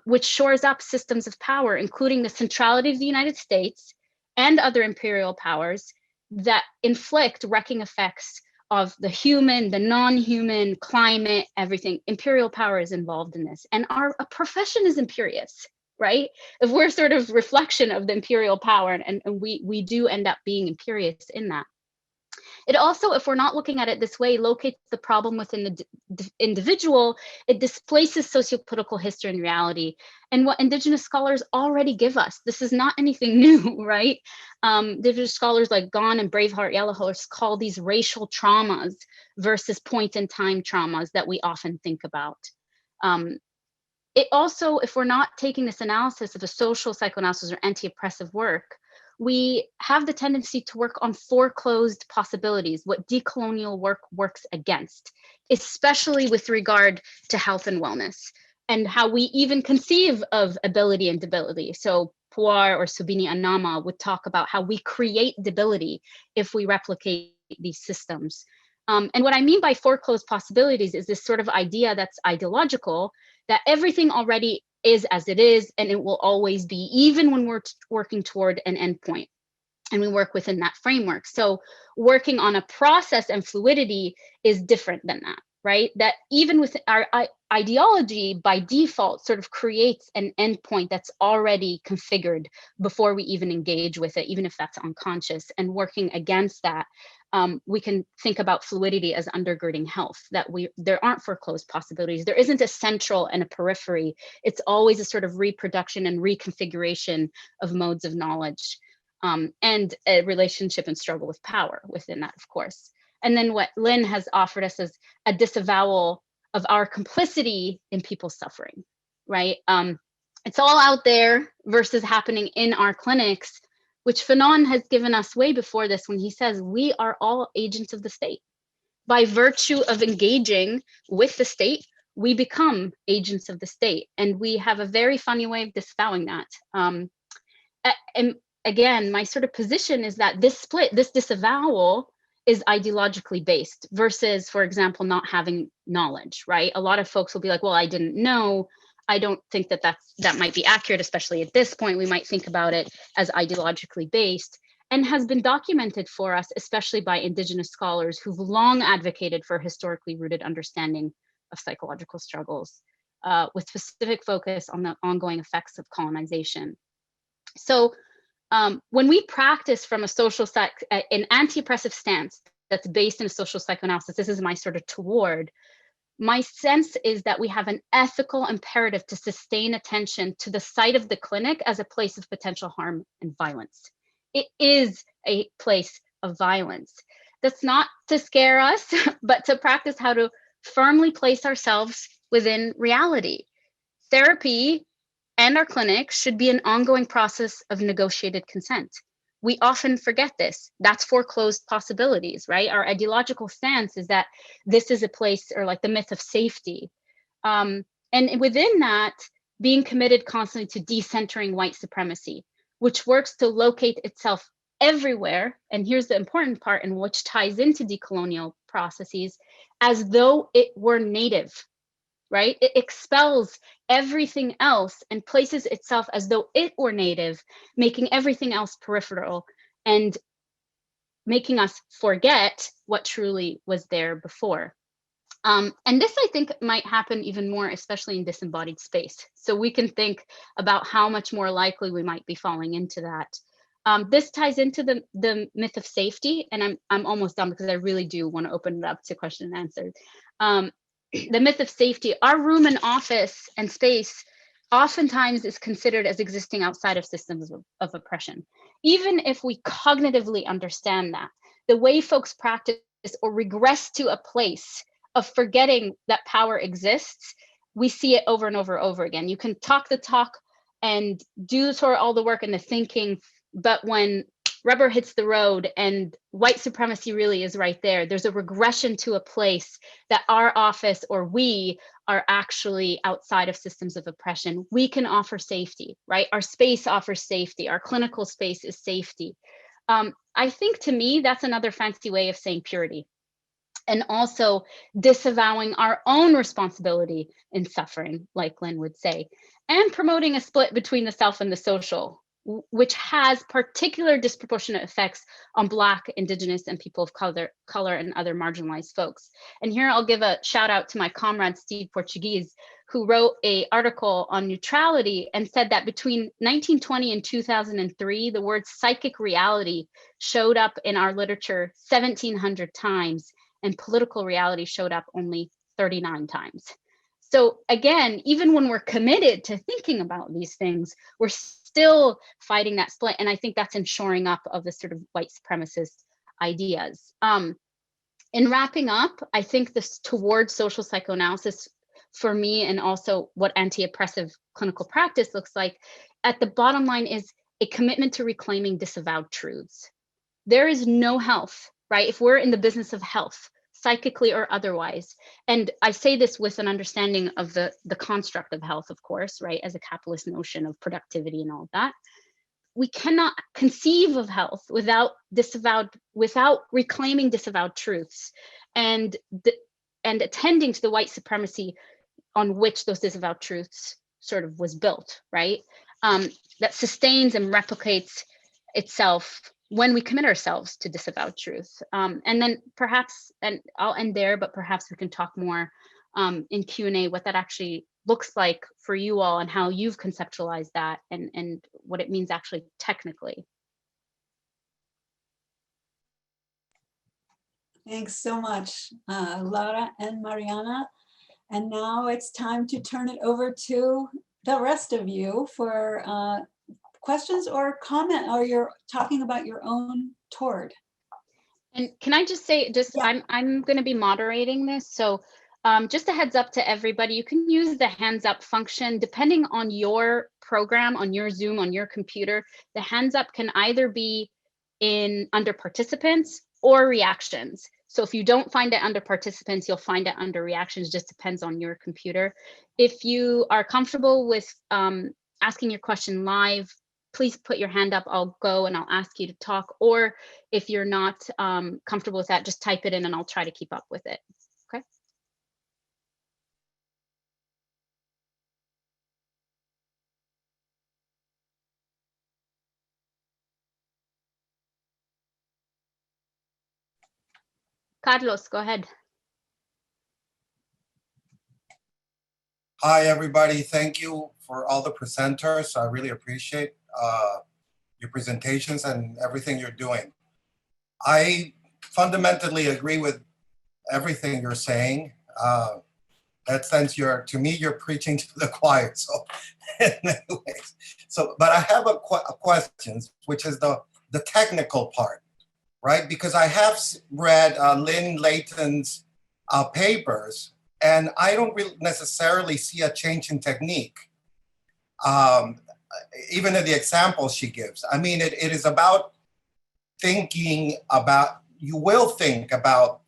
which shores up systems of power, including the centrality of the United States and other imperial powers that inflict wrecking effects of the human, the non-human, climate, everything. Imperial power is involved in this. And our profession is imperious, right? If we're sort of reflection of the imperial power, and we do end up being imperious in that. It also, if we're not looking at it this way, locates the problem within the individual. It displaces sociopolitical history and reality, and what Indigenous scholars already give us. This is not anything new, right? Indigenous scholars like Gone and Braveheart Yellowhorse call these racial traumas versus point-in-time traumas that we often think about. It also, if we're not taking this analysis of a social psychoanalysis or anti-oppressive work, we have the tendency to work on foreclosed possibilities, what decolonial work works against, especially with regard to health and wellness, and how we even conceive of ability and debility. So Puar or Subini Anama would talk about how we create debility if we replicate these systems. And what I mean by foreclosed possibilities is this sort of idea that's ideological, that everything already is as it is, and it will always be, even when we're working toward an endpoint, and we work within that framework. So working on a process and fluidity is different than that, right? That even with our ideology, by default, sort of creates an endpoint that's already configured before we even engage with it, even if that's unconscious. And working against that, we can think about fluidity as undergirding health, that there aren't foreclosed possibilities. There isn't a central and a periphery. It's always a sort of reproduction and reconfiguration of modes of knowledge, and a relationship and struggle with power within that, of course. And then what Lynne has offered us is a disavowal of our complicity in people's suffering, right? It's all out there versus happening in our clinics, which Fanon has given us way before this when he says we are all agents of the state. By virtue of engaging with the state, we become agents of the state. And we have a very funny way of disavowing that. And again, my sort of position is that this split, this disavowal, is ideologically based versus, for example, not having knowledge, right? A lot of folks will be like, well, I didn't know. I don't think that that might be accurate, especially at this point. We might think about it as ideologically based, and has been documented for us, especially by Indigenous scholars who've long advocated for historically rooted understanding of psychological struggles, with specific focus on the ongoing effects of colonization. So when we practice from an anti-oppressive stance that's based in a social psychoanalysis, this is my sort of toward. My sense is that we have an ethical imperative to sustain attention to the site of the clinic as a place of potential harm and violence. It is a place of violence. That's not to scare us, but to practice how to firmly place ourselves within reality. Therapy and our clinics should be an ongoing process of negotiated consent. We often forget this. That's foreclosed possibilities, right? Our ideological stance is that this is a place, or like the myth of safety. And within that, being committed constantly to decentering white supremacy, which works to locate itself everywhere. And here's the important part, and which ties into decolonial processes, as though it were native. right? It expels everything else and places itself as though it were native, making everything else peripheral and making us forget what truly was there before. And this, I think, might happen even more, especially in disembodied space. So we can think about how much more likely we might be falling into that. This ties into the myth of safety, and I'm almost done because I really do want to open it up to question and answer. The myth of safety, our room and office and space oftentimes is considered as existing outside of systems of oppression. Even if we cognitively understand that, the way folks practice or regress to a place of forgetting that power exists, we see it over and over again. You can talk the talk and do sort of all the work and the thinking, but when rubber hits the road and white supremacy really is right there, there's a regression to a place that our office or we are actually outside of systems of oppression. We can offer safety, right? Our space offers safety. Our clinical space is safety. I think, to me, that's another fancy way of saying purity, and also disavowing our own responsibility in suffering, like Lynne would say, and promoting a split between the self and the social, which has particular disproportionate effects on Black, Indigenous, and people of color and other marginalized folks. And here I'll give a shout out to my comrade, Steve Portuguese, who wrote an article on neutrality and said that between 1920 and 2003, the word psychic reality showed up in our literature 1,700 times, and political reality showed up only 39 times. So again, even when we're committed to thinking about these things, we're still fighting that split. And I think that's in shoring up of the sort of white supremacist ideas. In wrapping up, I think this towards social psychoanalysis for me, and also what anti-oppressive clinical practice looks like, at the bottom line is a commitment to reclaiming disavowed truths. There is no health, right? If we're in the business of health, psychically or otherwise, and I say this with an understanding of the construct of health, of course, right, as a capitalist notion of productivity and all of that, we cannot conceive of health without reclaiming disavowed truths and attending to the white supremacy on which those disavowed truths sort of was built, right? That sustains and replicates itself when we commit ourselves to disavowed truth. And then perhaps, and I'll end there, but perhaps we can talk more in Q&A what that actually looks like for you all and how you've conceptualized that and what it means actually technically. Thanks so much, Lara and Marianna. And now it's time to turn it over to the rest of you for questions or comment, or you're talking about your own toward. And can I just say, yeah. I'm going to be moderating this. So just a heads up to everybody, you can use the hands up function depending on your program, on your Zoom, on your computer. The hands up can either be under participants or reactions. So if you don't find it under participants, you'll find it under reactions, just depends on your computer. If you are comfortable with asking your question live, please put your hand up, I'll go and I'll ask you to talk. Or if you're not comfortable with that, just type it in and I'll try to keep up with it, okay? Carlos, go ahead. Hi, everybody. Thank you for all the presenters. I really appreciate your presentations and everything you're doing. I fundamentally agree with everything you're saying. That sense, to me, you're preaching to the choir. So, anyways, but I have a question, which is the technical part, right? Because I have read Lynne Layton's papers, and I don't really necessarily see a change in technique, even in the examples she gives. I mean, it is about thinking about, you will think about,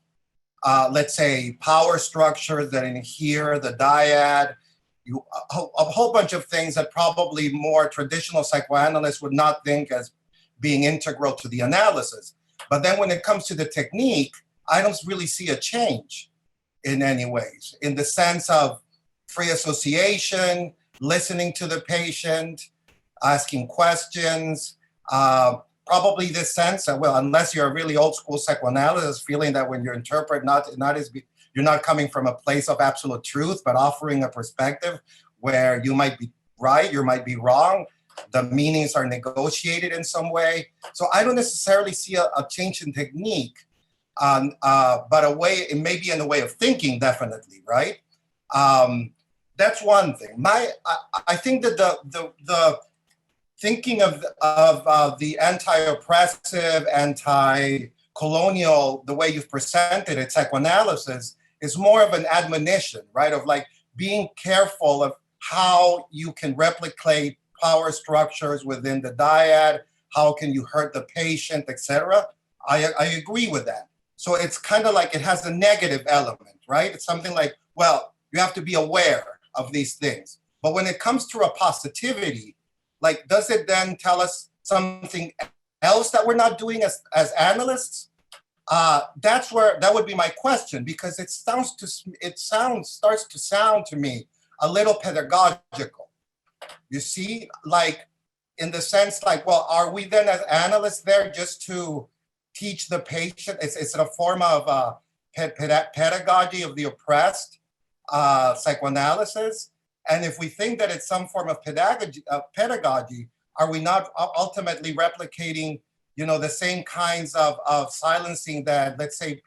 let's say, power structures that inhere the dyad, a whole bunch of things that probably more traditional psychoanalysts would not think as being integral to the analysis. But then when it comes to the technique, I don't really see a change in any ways, in the sense of free association, listening to the patient, asking questions, probably this sense that, well, unless you're a really old school psychoanalyst, feeling that when you interpret, you're not coming from a place of absolute truth, but offering a perspective where you might be right, you might be wrong, the meanings are negotiated in some way. So I don't necessarily see a change in technique, but a way, it may be in a way of thinking, definitely, right? That's one thing. I think that the thinking of the anti-oppressive, anti-colonial, the way you've presented it, psychoanalysis, is more of an admonition, right? Of like being careful of how you can replicate power structures within the dyad, how can you hurt the patient, etc. I agree with that. So it's kind of like it has a negative element, right? It's something like, well, you have to be aware of these things. But when it comes to a positivity, like, does it then tell us something else that we're not doing as analysts? That would be my question, because it starts to sound to me a little pedagogical. You see, like in the sense like, well, are we then as analysts there just to teach the patient? It's a form of pedagogy of the oppressed, psychoanalysis. And if we think that it's some form of pedagogy, are we not ultimately replicating, the same kinds of silencing that, let's say,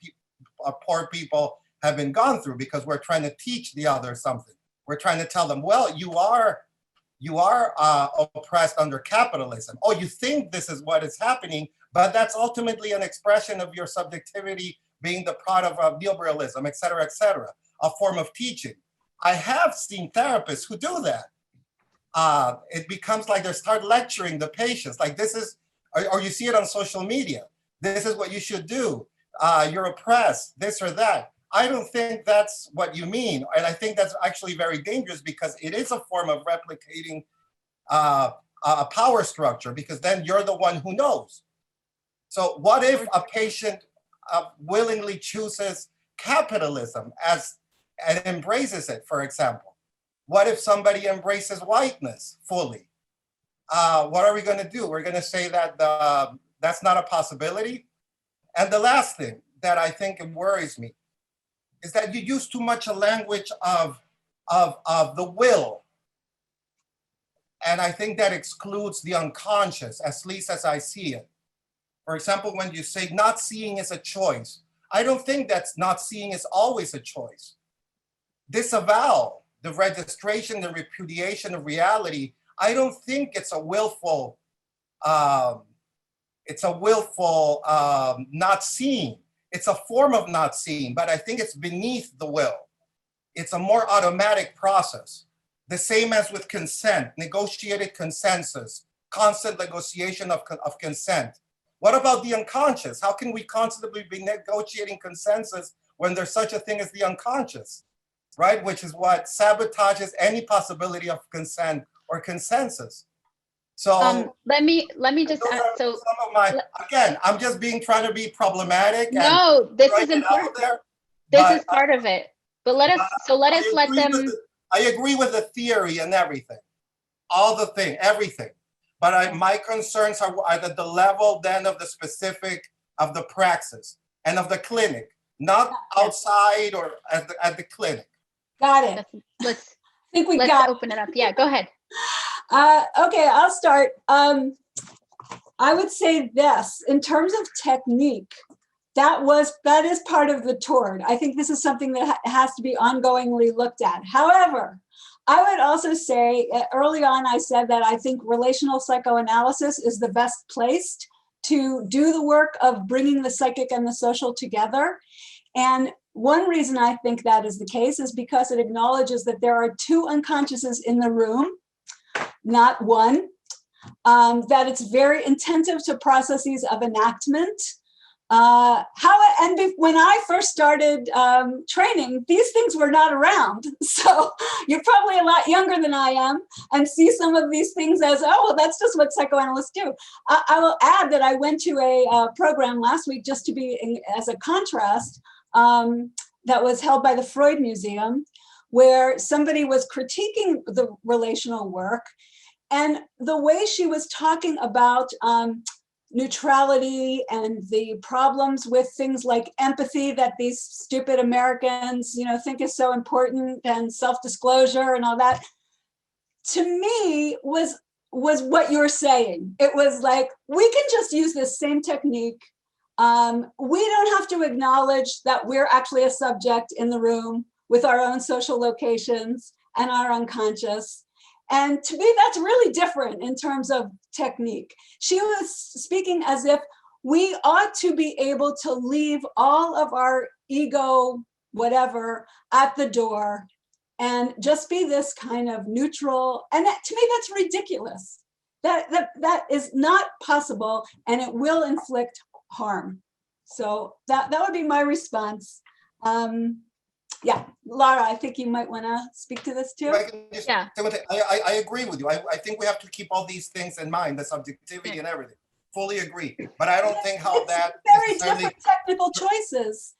poor people have been gone through, because we're trying to teach the other something. We're trying to tell them, well, you are oppressed under capitalism. Oh, you think this is what is happening, but that's ultimately an expression of your subjectivity being the product of neoliberalism, et cetera, a form of teaching. I have seen therapists who do that. It becomes like they start lecturing the patients, like this is, or you see it on social media. This is what you should do. You're oppressed, this or that. I don't think that's what you mean. And I think that's actually very dangerous, because it is a form of replicating a power structure, because then you're the one who knows. So what if a patient willingly chooses capitalism and embraces it, for example? What if somebody embraces whiteness fully? What are we going to do? We're going to say that that's not a possibility? And the last thing that I think worries me is that you use too much a language of the will. And I think that excludes the unconscious, at least as I see it. For example, when you say not seeing is a choice, I don't think that's not seeing is always a choice. Disavow, the registration, the repudiation of reality, I don't think it's a willful not seeing. It's a form of not seeing, but I think it's beneath the will. It's a more automatic process. The same as with consent, negotiated consensus, constant negotiation of consent. What about the unconscious? How can we constantly be negotiating consensus when there's such a thing as the unconscious, right? Which is what sabotages any possibility of consent or consensus. So let me just add, so some of my, again, I'm just trying to be problematic. No, this is important. This is part of it. But let them. I agree with the theory and everything, everything. But my concerns are at the level then of the specific, of the praxis and of the clinic, not outside or at the clinic. Got it. Let's open it up. Yeah, go ahead. Okay, I'll start. I would say this, in terms of technique, that is part of the toward. I think this is something that has to be ongoingly looked at. However, I would also say, early on, I said that I think relational psychoanalysis is the best placed to do the work of bringing the psychic and the social together. And one reason I think that is the case is because it acknowledges that there are two unconsciouses in the room, not one, that it's very attentive to processes of enactment. When I first started training, these things were not around. So you're probably a lot younger than I am and see some of these things as, oh, well, that's just what psychoanalysts do. I will add that I went to a program last week just to be as a contrast that was held by the Freud Museum, where somebody was critiquing the relational work, and the way she was talking about neutrality and the problems with things like empathy that these stupid Americans, think is so important, and self-disclosure and all that, to me was what you're saying. It was like, we can just use this same technique. We don't have to acknowledge that we're actually a subject in the room with our own social locations and our unconscious. And to me, that's really different in terms of technique. She was speaking as if we ought to be able to leave all of our ego, whatever, at the door and just be this kind of neutral. And to me, that's ridiculous. That is not possible, and it will inflict harm. So that would be my response. Yeah, Lara, I think you might want to speak to this too. Yeah. I agree with you. I think we have to keep all these things in mind, the subjectivity and everything. Fully agree. But I don't think how that very different technical choices.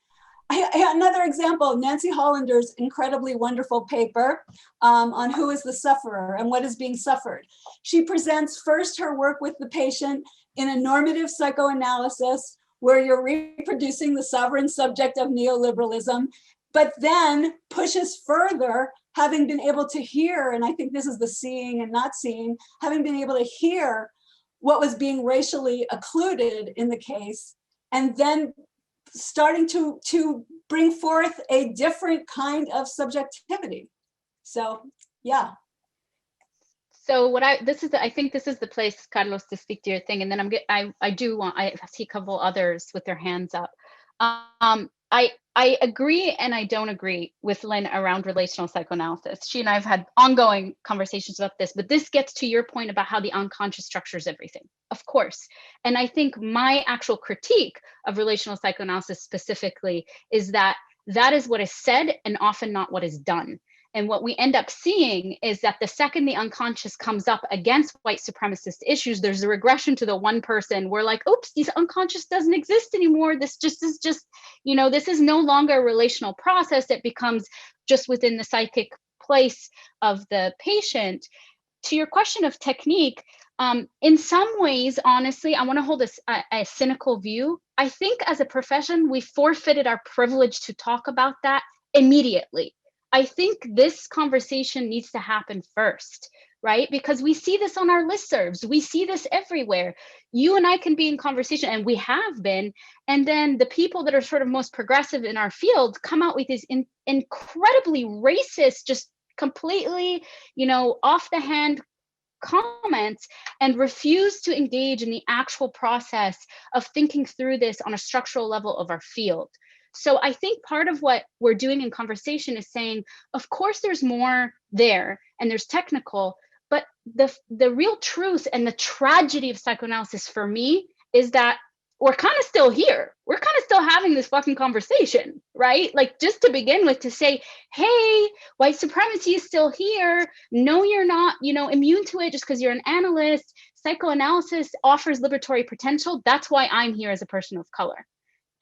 Another example, Nancy Hollander's incredibly wonderful paper on who is the sufferer and what is being suffered. She presents first her work with the patient in a normative psychoanalysis, where you're reproducing the sovereign subject of neoliberalism, but then pushes further, having been able to hear, and I think this is the seeing and not seeing, having been able to hear what was being racially occluded in the case, and then starting to bring forth a different kind of subjectivity. So, yeah. So I think this is the place, Carlos, to speak to your thing, and then I see a couple others with their hands up. I agree and I don't agree with Lynne around relational psychoanalysis. She and I have had ongoing conversations about this, but this gets to your point about how the unconscious structures everything, of course. And I think my actual critique of relational psychoanalysis specifically is that is what is said and often not what is done. And what we end up seeing is that the second the unconscious comes up against white supremacist issues, there's a regression to the one person. We're like, oops, this unconscious doesn't exist anymore. This is this is no longer a relational process. It becomes just within the psychic place of the patient. To your question of technique, in some ways, honestly, I want to hold a cynical view. I think as a profession, we forfeited our privilege to talk about that immediately. I think this conversation needs to happen first, right? Because we see this on our listservs. We see this everywhere. You and I can be in conversation, and we have been. And then the people that are sort of most progressive in our field come out with these incredibly racist, just completely, off the hand comments, and refuse to engage in the actual process of thinking through this on a structural level of our field. So I think part of what we're doing in conversation is saying, of course, there's more there and there's technical, but the real truth and the tragedy of psychoanalysis for me is that we're kind of still here. We're kind of still having this fucking conversation, right? Like, just to begin with, to say, hey, white supremacy is still here. No, you're not, immune to it just because you're an analyst. Psychoanalysis offers liberatory potential. That's why I'm here as a person of color.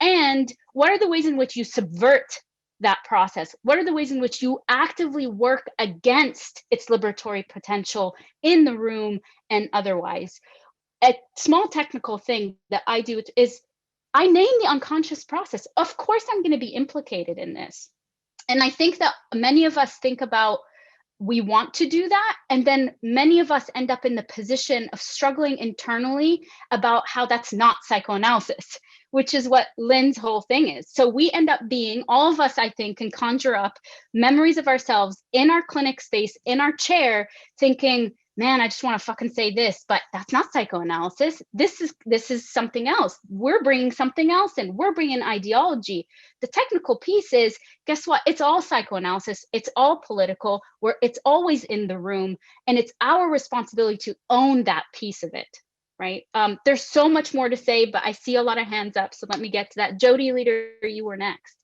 And what are the ways in which you subvert that process? What are the ways in which you actively work against its liberatory potential in the room and otherwise? A small technical thing that I do is I name the unconscious process. Of course, I'm going to be implicated in this. And I think that many of us think about, we want to do that. And then many of us end up in the position of struggling internally about how that's not psychoanalysis, which is what Lynne's whole thing is. So we end up being, all of us, I think, can conjure up memories of ourselves in our clinic space, in our chair, thinking, man, I just want to fucking say this, but that's not psychoanalysis. This is something else. We're bringing something else in. We're bringing ideology. The technical piece is, guess what? It's all psychoanalysis. It's all political. It's always in the room, and it's our responsibility to own that piece of it, right? There's so much more to say, but I see a lot of hands up, so let me get to that. Jody Leader, you were next.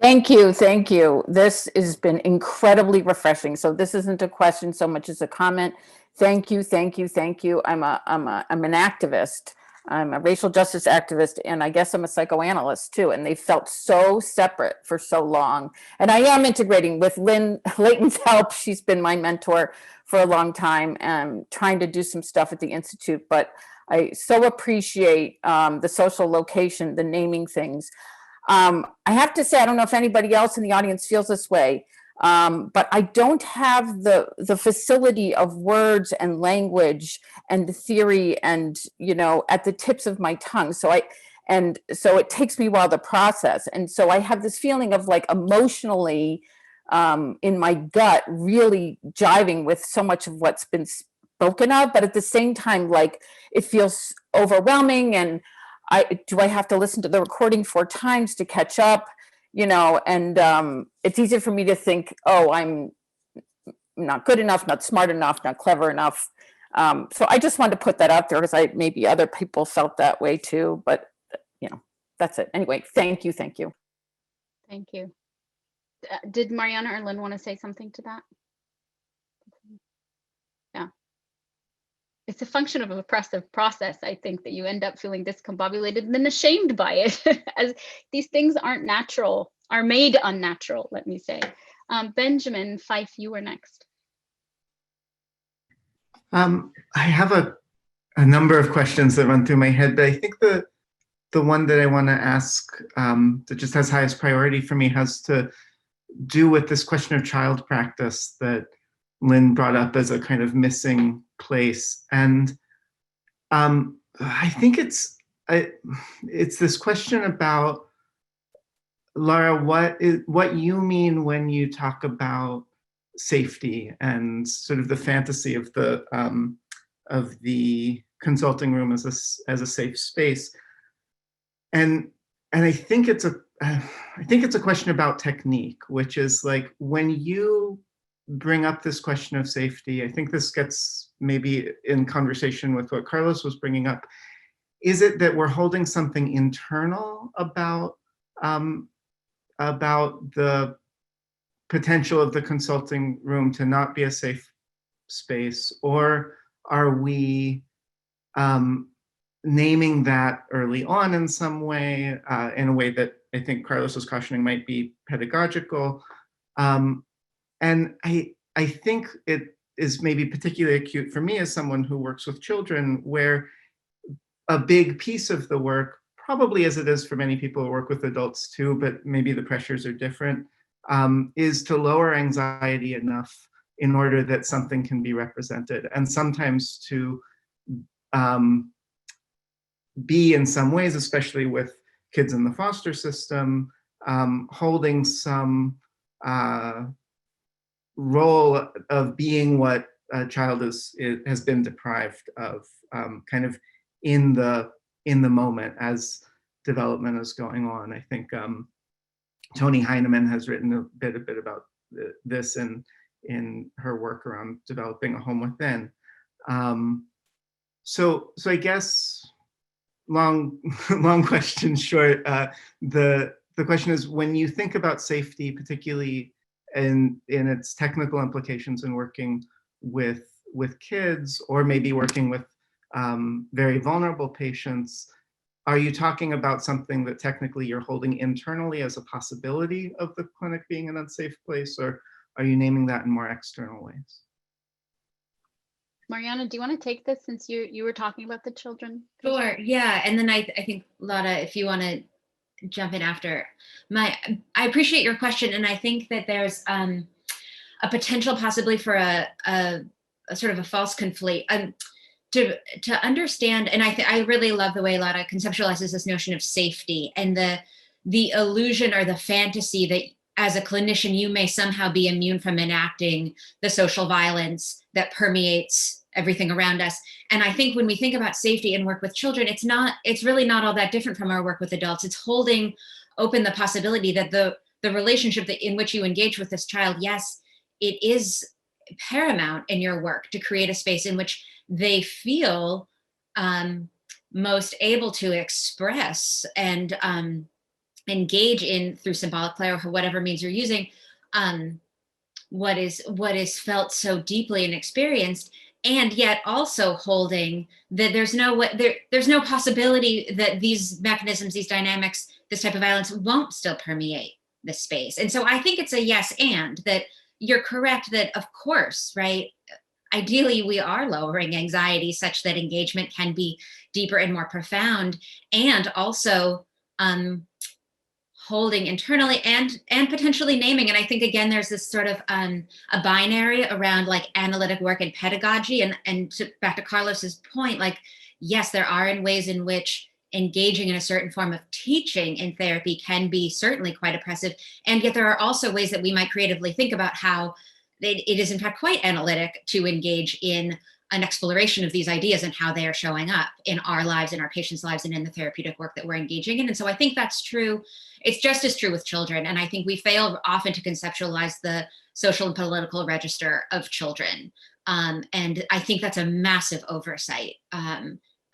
Thank you. Thank you. This has been incredibly refreshing. So this isn't a question so much as a comment. Thank you. Thank you. Thank you. I'm an activist. I'm a racial justice activist, and I guess I'm a psychoanalyst too. And they felt so separate for so long. And I am integrating with Lynne Layton's help. She's been my mentor for a long time and trying to do some stuff at the Institute. But I so appreciate the social location, the naming things. I have to say, I don't know if anybody else in the audience feels this way, but I don't have the facility of words and language and the theory and, at the tips of my tongue. So it takes me a while to process. And so I have this feeling of like emotionally in my gut, really jiving with so much of what's been spoken of, but at the same time, like it feels overwhelming. And I have to listen to the recording 4 times to catch up, and it's easier for me to think, oh, I'm not good enough, not smart enough, not clever enough. So I just wanted to put that out there because maybe other people felt that way too, but that's it. Anyway, thank you. Thank you. Did Marianna or Lynn want to say something to that? Yeah. It's a function of an oppressive process, I think, that you end up feeling discombobulated and then ashamed by it, as these things aren't natural, are made unnatural, let me say. Benjamin Fife, you were next. I have a number of questions that run through my head, but I think the one that I want to ask that just has highest priority for me has to do with this question of child practice that Lynn brought up as a kind of missing place. And I think it's this question about, Lara, what you mean when you talk about safety and sort of the fantasy of the consulting room as a safe space. And I think it's a question about technique, which is like when you bring up this question of safety, I think this gets maybe in conversation with what Carlos was bringing up. Is it that we're holding something internal about the potential of the consulting room to not be a safe space, or are we naming that early on in some way, in a way that I think Carlos was cautioning might be pedagogical? And I think it is maybe particularly acute for me as someone who works with children, where a big piece of the work, probably as it is for many people who work with adults too, but maybe the pressures are different, is to lower anxiety enough in order that something can be represented, and sometimes to be in some ways, especially with kids in the foster system, holding some role of being what a child has been deprived of, kind of in the moment as development is going on. I think Toni Heinemann has written a bit about this in her work around developing a home within. So I guess long question short, the question is, when you think about safety, particularly in its technical implications in working with kids, or maybe working with very vulnerable patients, are you talking about something that technically you're holding internally as a possibility of the clinic being an unsafe place, or are you naming that in more external ways? Marianna, do you want to take this since you were talking about the children? Sure, yeah. And then I think, Lara, if you want to jump in after. I appreciate your question, and I think that there's a potential possibly for a sort of a false conflate. To understand, and I really love the way Lara conceptualizes this notion of safety and the illusion or the fantasy that as a clinician you may somehow be immune from enacting the social violence that permeates everything around us. And I think when we think about safety and work with children, it's really not all that different from our work with adults. It's holding open the possibility that the relationship in which you engage with this child, yes, it is paramount in your work to create a space in which they feel most able to express and engage in, through symbolic play or whatever means you're using, what is felt so deeply and experienced. and yet also holding that there's no possibility that these mechanisms, these dynamics, this type of violence won't still permeate the space. And so I think it's a yes, and that you're correct that, of course, right, ideally we are lowering anxiety such that engagement can be deeper and more profound, and also holding internally and potentially naming. And I think, again, there's this sort of a binary around like analytic work and pedagogy. And back to Carlos's point, like, yes, there are ways in which engaging in a certain form of teaching in therapy can be certainly quite oppressive. And yet there are also ways that we might creatively think about how it is in fact quite analytic to engage in an exploration of these ideas and how they are showing up in our lives, in our patients' lives, and in the therapeutic work that we're engaging in. And so I think that's true. It's just as true with children. And I think we fail often to conceptualize the social and political register of children. And I think that's a massive oversight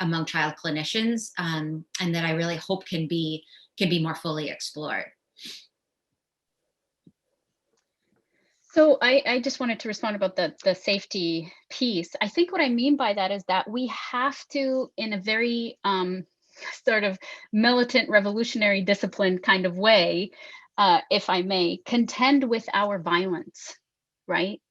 among child clinicians, and that I really hope can be more fully explored. So I just wanted to respond about the safety piece. I think what I mean by that is that we have to, in a very sort of militant revolutionary discipline kind of way, if I may, contend with our violence, right?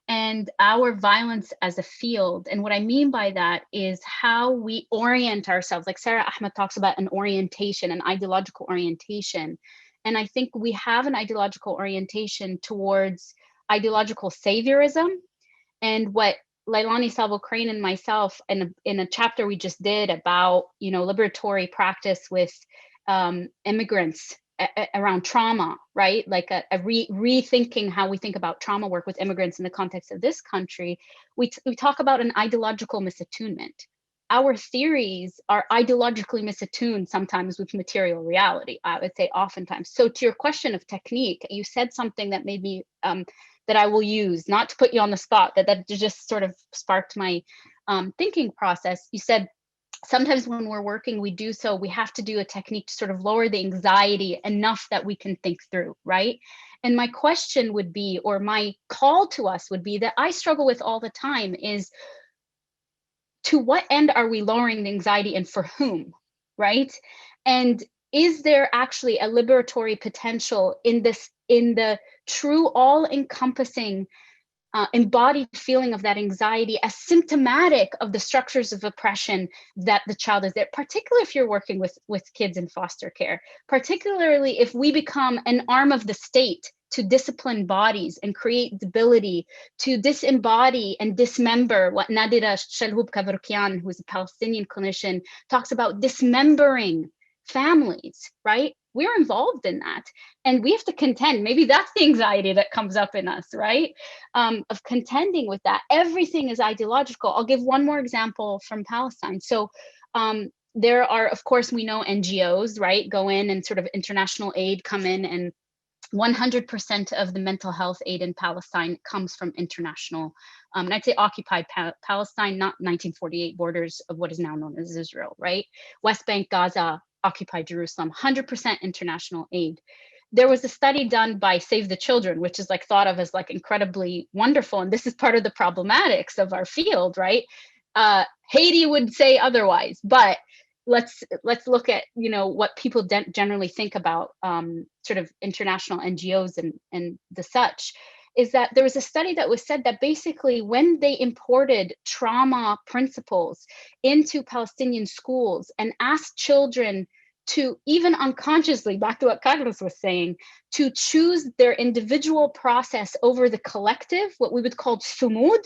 And our violence as a field. And what I mean by that is how we orient ourselves. Like Sarah Ahmed talks about an orientation, an ideological orientation. And I think we have an ideological orientation towards ideological saviorism. And what Leilani Salvo-Crane and myself, in a chapter we just did about, liberatory practice with immigrants around trauma, right? Like a rethinking how we think about trauma work with immigrants in the context of this country, we talk about an ideological misattunement. Our theories are ideologically misattuned sometimes with material reality, I would say oftentimes. So to your question of technique, you said something that made me, that I will use, not to put you on the spot, that just sort of sparked my thinking process. You said, sometimes when we're working, we have to do a technique to sort of lower the anxiety enough that we can think through, right? And my question would be, or my call to us would be, that I struggle with all the time is, to what end are we lowering the anxiety and for whom, right? And is there actually a liberatory potential in the true all-encompassing embodied feeling of that anxiety as symptomatic of the structures of oppression that the child is there, particularly if you're working with kids in foster care, particularly if we become an arm of the state to discipline bodies and create debility, to disembody and dismember what Nadira Shalhoub-Kavarkian, who is a Palestinian clinician, talks about, dismembering families, right? We're involved in that. And we have to contend. Maybe that's the anxiety that comes up in us, right? Of contending with that. Everything is ideological. I'll give one more example from Palestine. So there are, of course, we know NGOs, right, go in and sort of international aid come in, and 100% of the mental health aid in Palestine comes from international, and I'd say occupied Palestine, not 1948 borders of what is now known as Israel, right? West Bank, Gaza, occupied Jerusalem, 100% international aid. There was a study done by Save the Children, which is like thought of as like incredibly wonderful. And this is part of the problematics of our field, right? Haiti would say otherwise, but let's look at, what people generally think about sort of international NGOs and the such, is that there was a study that was said that basically when they imported trauma principles into Palestinian schools and asked children to, even unconsciously, back to what Carlos was saying, to choose their individual process over the collective, what we would call sumud,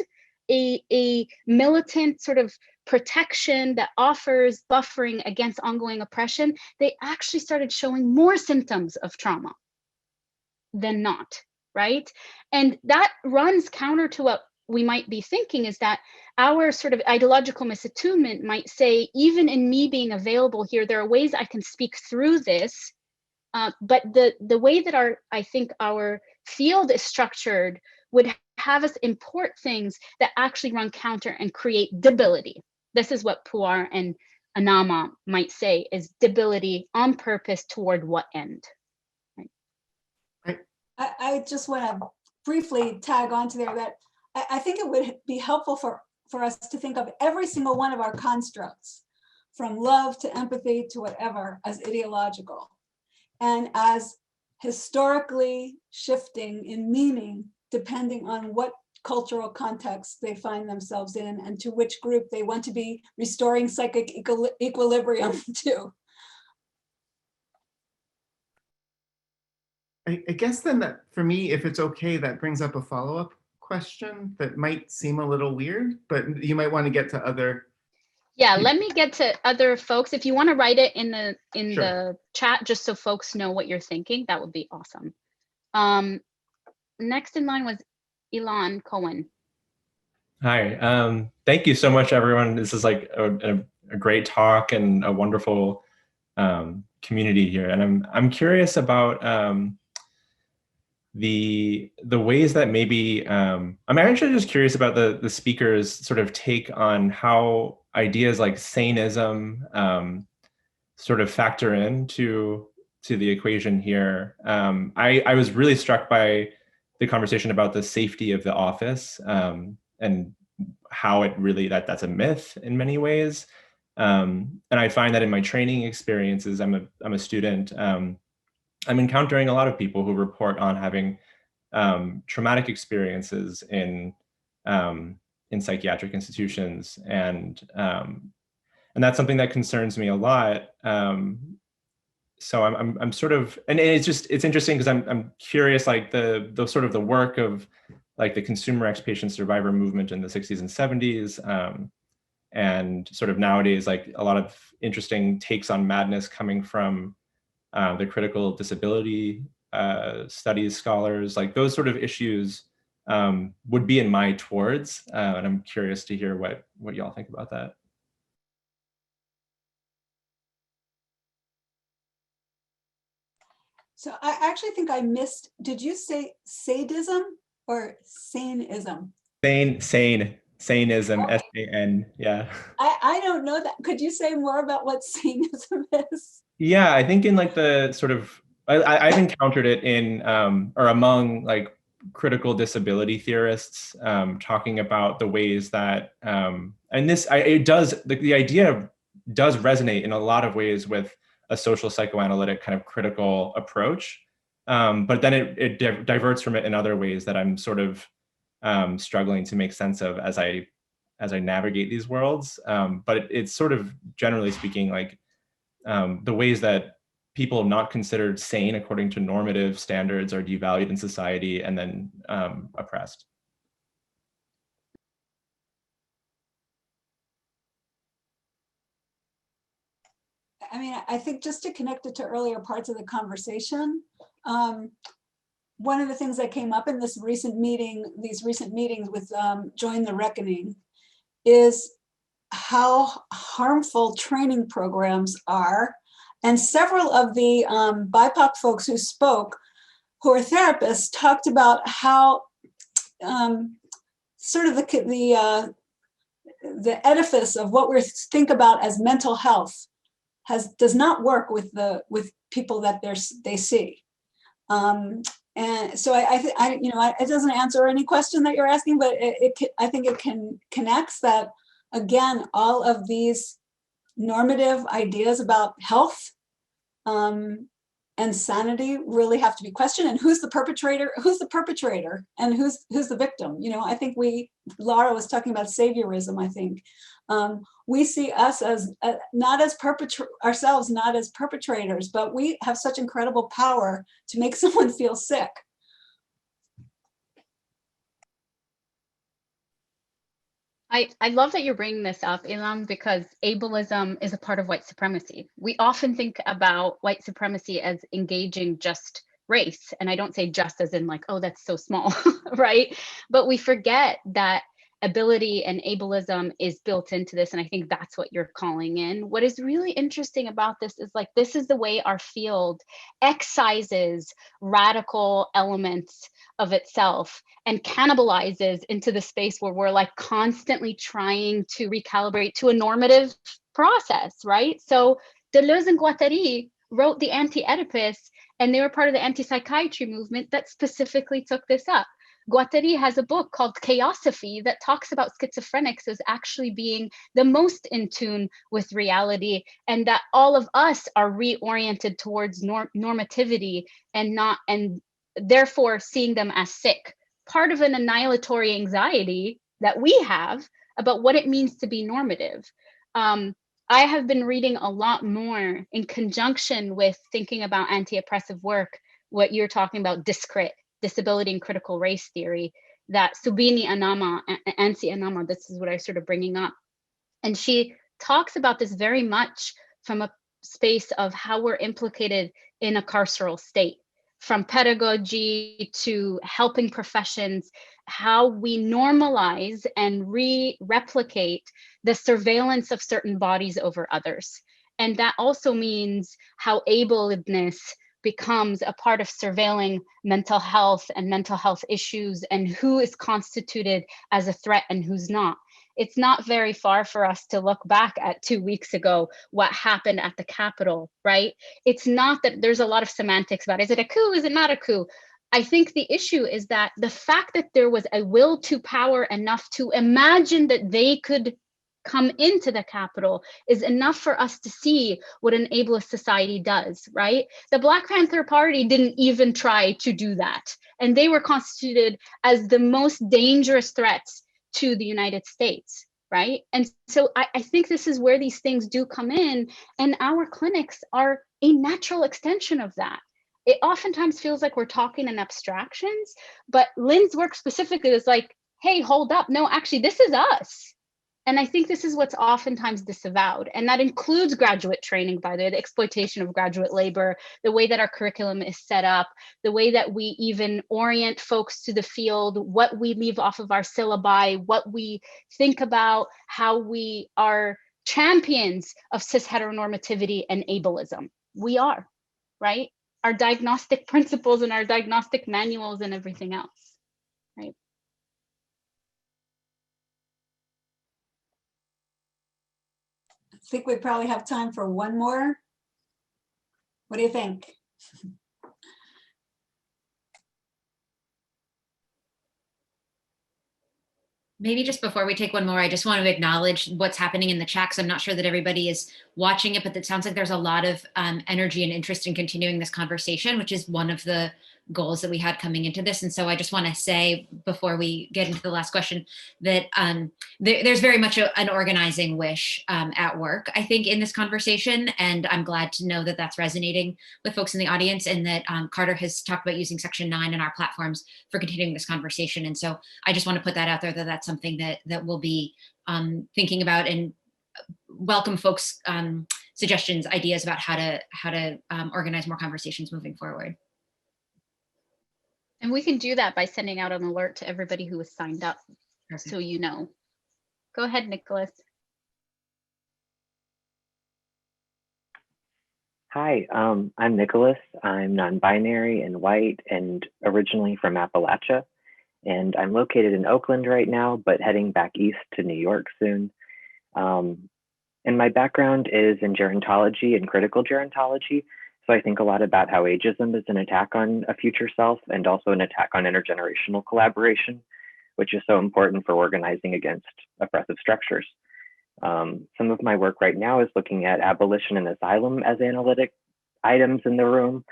a militant sort of protection that offers buffering against ongoing oppression, they actually started showing more symptoms of trauma than not, right? And that runs counter to what we might be thinking, is that our sort of ideological misattunement might say, even in me being available here, there are ways I can speak through this, but the way that I think our field is structured would have us import things that actually run counter and create debility. This is what Puar and Anama might say is debility on purpose. Toward what end? Right. I just want to briefly tag onto there that I think it would be helpful for us to think of every single one of our constructs, from love to empathy to whatever, as ideological and as historically shifting in meaning depending on what cultural context they find themselves in and to which group they want to be restoring psychic equilibrium to. I guess then that for me, if it's okay, that brings up a follow-up question that might seem a little weird, but you might want to get to other. Yeah, let me get to other folks. If you want to write it in the Sure. the chat, just so folks know what you're thinking, that would be awesome. Next in line was Elon Cohen. Hi, thank you so much, everyone. This is like a great talk and a wonderful community here. And I'm curious about the ways that maybe, I'm actually just curious about the speaker's sort of take on how ideas like saneism sort of factor into the equation here. I was really struck by the conversation about the safety of the office and how it really, that's a myth in many ways. And I find that in my training experiences, I'm a student, I'm encountering a lot of people who report on having traumatic experiences in psychiatric institutions, and that's something that concerns me a lot. So I'm sort of, and it's interesting because I'm curious, like the sort of the work of like the consumer ex-patient survivor movement in the 60s and 70s, and sort of nowadays, like a lot of interesting takes on madness coming from the critical disability studies scholars, like those sort of issues would be in my towards, and I'm curious to hear what y'all think about that. So I actually think I missed, did you say sadism or saneism? Saneism, Okay. S-A-N, yeah. I don't know that. Could you say more about what saneism is? Yeah, I think in like the sort of, I've encountered it in, or among like critical disability theorists, talking about the ways that, and this, the idea does resonate in a lot of ways with a social psychoanalytic kind of critical approach, but then it diverts from it in other ways that I'm sort of struggling to make sense of as I navigate these worlds. But it's sort of, generally speaking, like the ways that people not considered sane according to normative standards are devalued in society and then oppressed. I mean, I think just to connect it to earlier parts of the conversation, one of the things that came up in these recent meetings with Join the Reckoning is how harmful training programs are. And several of the BIPOC folks who spoke, who are therapists, talked about how sort of the edifice of what we think about as mental health does not work with people that they see. And so it doesn't answer any question that you're asking, but I think it connects that, again, all of these normative ideas about health and sanity really have to be questioned. And who's the perpetrator? Who's the perpetrator? And who's the victim? You know, I think Lara was talking about saviorism. I think we see us as not as perpetrators, but we have such incredible power to make someone feel sick. I love that you're bringing this up, Elon, because ableism is a part of white supremacy. We often think about white supremacy as engaging just race. And I don't say just as in like, oh, that's so small, right? But we forget that ability and ableism is built into this. And I think that's what you're calling in. What is really interesting about this is like, this is the way our field excises radical elements of itself and cannibalizes into the space where we're like constantly trying to recalibrate to a normative process, right? So Deleuze and Guattari wrote the Anti-Oedipus, and they were part of the anti-psychiatry movement that specifically took this up. Guattari has a book called Chaosophy that talks about schizophrenics as actually being the most in tune with reality, and that all of us are reoriented towards normativity and therefore seeing them as sick. Part of an annihilatory anxiety that we have about what it means to be normative. I have been reading a lot more in conjunction with thinking about anti-oppressive work, what you're talking about, disability and critical race theory, that Subini Anama, Ansi Anama, this is what I started bringing up. And she talks about this very much from a space of how we're implicated in a carceral state, from pedagogy to helping professions, how we normalize and replicate the surveillance of certain bodies over others. And that also means how abledness becomes a part of surveilling mental health and mental health issues, and who is constituted as a threat and who's not. It's not very far for us to look back at 2 weeks ago, what happened at the Capitol, right? It's not that there's a lot of semantics about, is it a coup, is it not a coup? I think the issue is that the fact that there was a will to power enough to imagine that they could come into the Capitol is enough for us to see what an ableist society does, right? The Black Panther Party didn't even try to do that. And they were constituted as the most dangerous threats to the United States, right? And so I think this is where these things do come in, and our clinics are a natural extension of that. It oftentimes feels like we're talking in abstractions, but Lynne's work specifically is like, hey, hold up, no, actually, this is us. And I think this is what's oftentimes disavowed. And that includes graduate training, by the way, the exploitation of graduate labor, the way that our curriculum is set up, the way that we even orient folks to the field, what we leave off of our syllabi, what we think about, how we are champions of cis heteronormativity and ableism. We are, right? Our diagnostic principles and our diagnostic manuals and everything else, right? I think we probably have time for one more. What do you think? Maybe just before we take one more, I just want to acknowledge what's happening in the chat, because I'm not sure that everybody is watching it, but it sounds like there's a lot of energy and interest in continuing this conversation, which is one of the goals that we had coming into this. And so I just want to say, before we get into the last question, that there's very much an organizing wish at work, I think, in this conversation. And I'm glad to know that that's resonating with folks in the audience, and that Carter has talked about using Section 9 in our platforms for continuing this conversation. And so I just want to put that out there, that that's something that we'll be thinking about, and welcome folks' suggestions, ideas about how to organize more conversations moving forward. And we can do that by sending out an alert to everybody who has signed up. Perfect. So you know. Go ahead, Nicholas. Hi, I'm Nicholas. I'm non-binary and white and originally from Appalachia. And I'm located in Oakland right now, but heading back east to New York soon. And my background is in gerontology and critical gerontology. So I think a lot about how ageism is an attack on a future self, and also an attack on intergenerational collaboration, which is so important for organizing against oppressive structures. Some of my work right now is looking at abolition and asylum as analytic items in the room.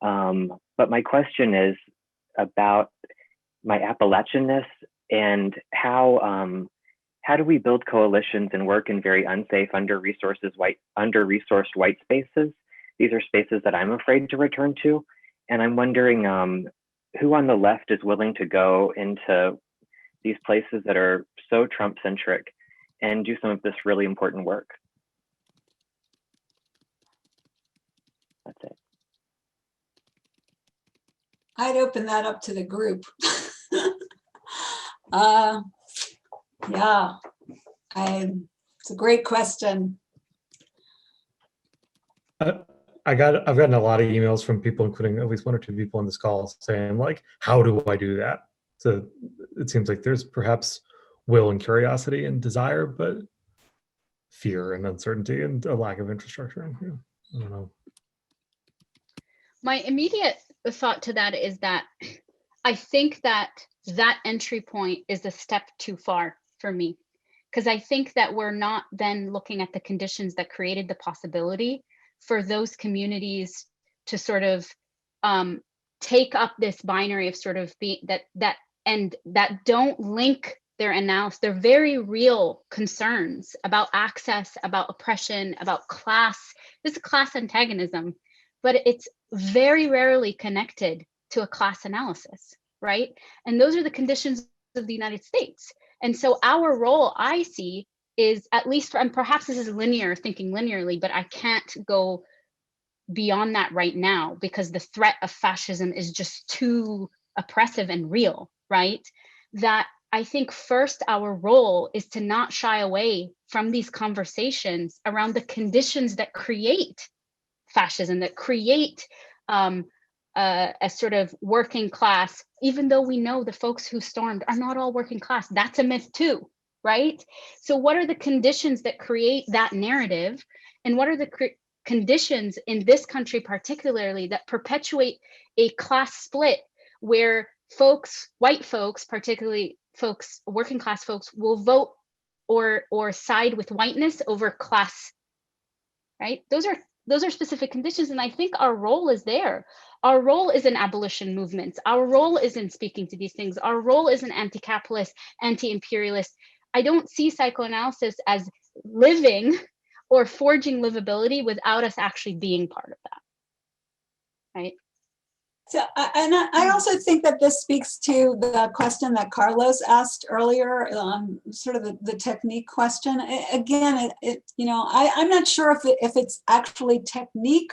But my question is about my Appalachianness, and how do we build coalitions and work in very unsafe, under-resourced white spaces? These are spaces that I'm afraid to return to. And I'm wondering who on the left is willing to go into these places that are so Trump-centric and do some of this really important work. That's it. I'd open that up to the group. Yeah, it's a great question. I've gotten a lot of emails from people, including at least one or two people on this call, saying like, how do I do that? So it seems like there's perhaps will and curiosity and desire, but fear and uncertainty and a lack of infrastructure. Yeah, I don't know. My immediate thought to that is that I think that that entry point is a step too far for me, because I think that we're not then looking at the conditions that created the possibility for those communities to sort of take up this binary of sort of being that don't link their analysis, their very real concerns about access, about oppression, about class. This is class antagonism, but it's very rarely connected to a class analysis, right? And those are the conditions of the United States. And so our role, I see, is at least, and perhaps this is linear, thinking linearly, but I can't go beyond that right now because the threat of fascism is just too oppressive and real, right? That I think first our role is to not shy away from these conversations around the conditions that create fascism, that create a sort of working class, even though we know the folks who stormed are not all working class. That's a myth too, right? So what are the conditions that create that narrative? And what are the conditions in this country particularly that perpetuate a class split where folks, white folks, particularly folks, working class folks, will vote or side with whiteness over class, right? Those are specific conditions. And I think our role is there. Our role is in abolition movements. Our role is in speaking to these things. Our role is in anti-capitalist, anti-imperialist. I don't see psychoanalysis as living or forging livability without us actually being part of that, right? So, and I also think that this speaks to the question that Carlos asked earlier, sort of the technique question. Again, I'm not sure if it's actually technique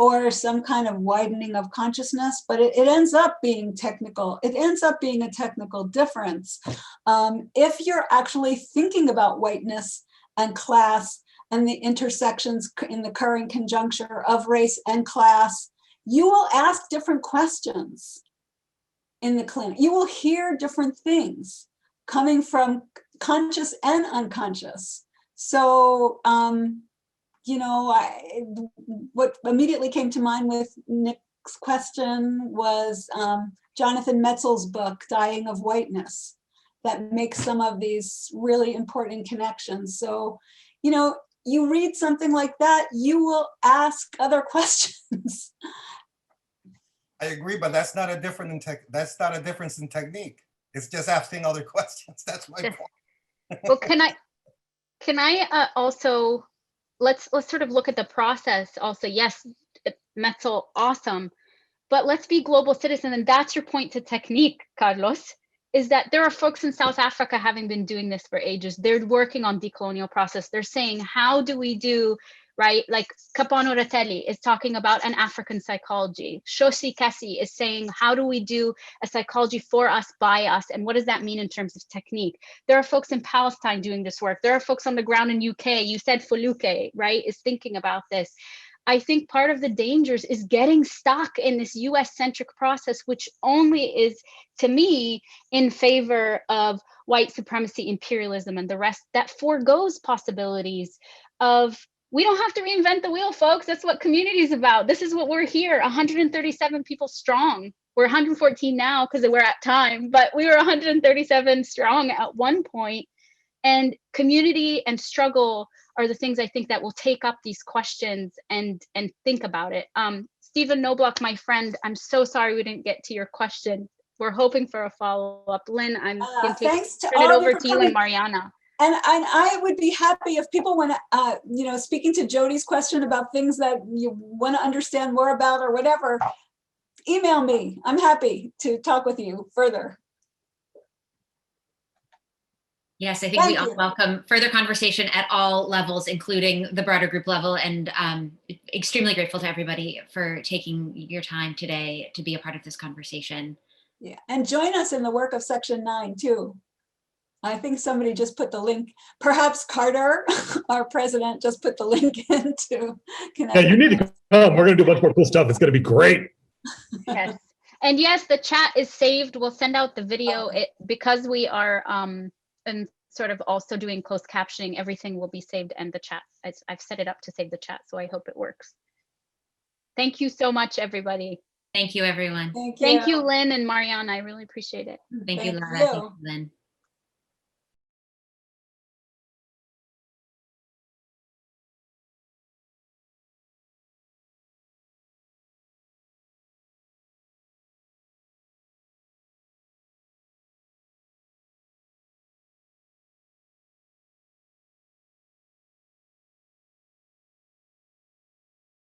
or some kind of widening of consciousness, but it ends up being technical. It ends up being a technical difference. If you're actually thinking about whiteness and class and the intersections in the current conjuncture of race and class, you will ask different questions in the clinic. You will hear different things coming from conscious and unconscious. So, what immediately came to mind with Nick's question was Jonathan Metzl's book, Dying of Whiteness, that makes some of these really important connections. So, you read something like that, you will ask other questions. I agree, but that's not a difference in technique. It's just asking other questions. That's my point. Well, can I also let's sort of look at the process also. Yes, Metzl, awesome, but let's be global citizens, and that's your point to technique, Carlos. Is that there are folks in South Africa having been doing this for ages. They're working on decolonial process. They're saying, how do we do, right? Like Kapano Ratelli is talking about an African psychology. Shoshi Kessi is saying, how do we do a psychology for us, by us? And what does that mean in terms of technique? There are folks in Palestine doing this work. There are folks on the ground in UK. You said Fuluke, right, is thinking about this. I think part of the dangers is getting stuck in this US-centric process, which only is, to me, in favor of white supremacy, imperialism, and the rest, that forgoes possibilities of, we don't have to reinvent the wheel, folks. That's what community is about. This is what we're here, 137 people strong. We're 114 now because we're at time, but we were 137 strong at one point. And community and struggle are the things I think that will take up these questions and think about it. Stephen Knobloch, my friend, I'm so sorry we didn't get to your question. We're hoping for a follow-up. Lynn, I'm going to turn it over to you and Marianna. And I would be happy if people want to, speaking to Jody's question about things that you want to understand more about or whatever, email me. I'm happy to talk with you further. Yes, I think we all welcome further conversation at all levels, including the broader group level, and extremely grateful to everybody for taking your time today to be a part of this conversation. Yeah, and join us in the work of Section 9 too. I think somebody just put the link, perhaps Carter, our president, just put the link into connect. Yeah, you need to come. We're going to do a bunch more cool stuff. It's going to be great. Yes, and yes, the chat is saved. We'll send out the video because we are and sort of also doing closed captioning. Everything will be saved, and the chat. I've set it up to save the chat, so I hope it works. Thank you so much, everybody. Thank you, everyone. Thank you. Thank you, Lynn and Marianna. I really appreciate it. Thank you, Thank Lara. Thank you. you, Lynn.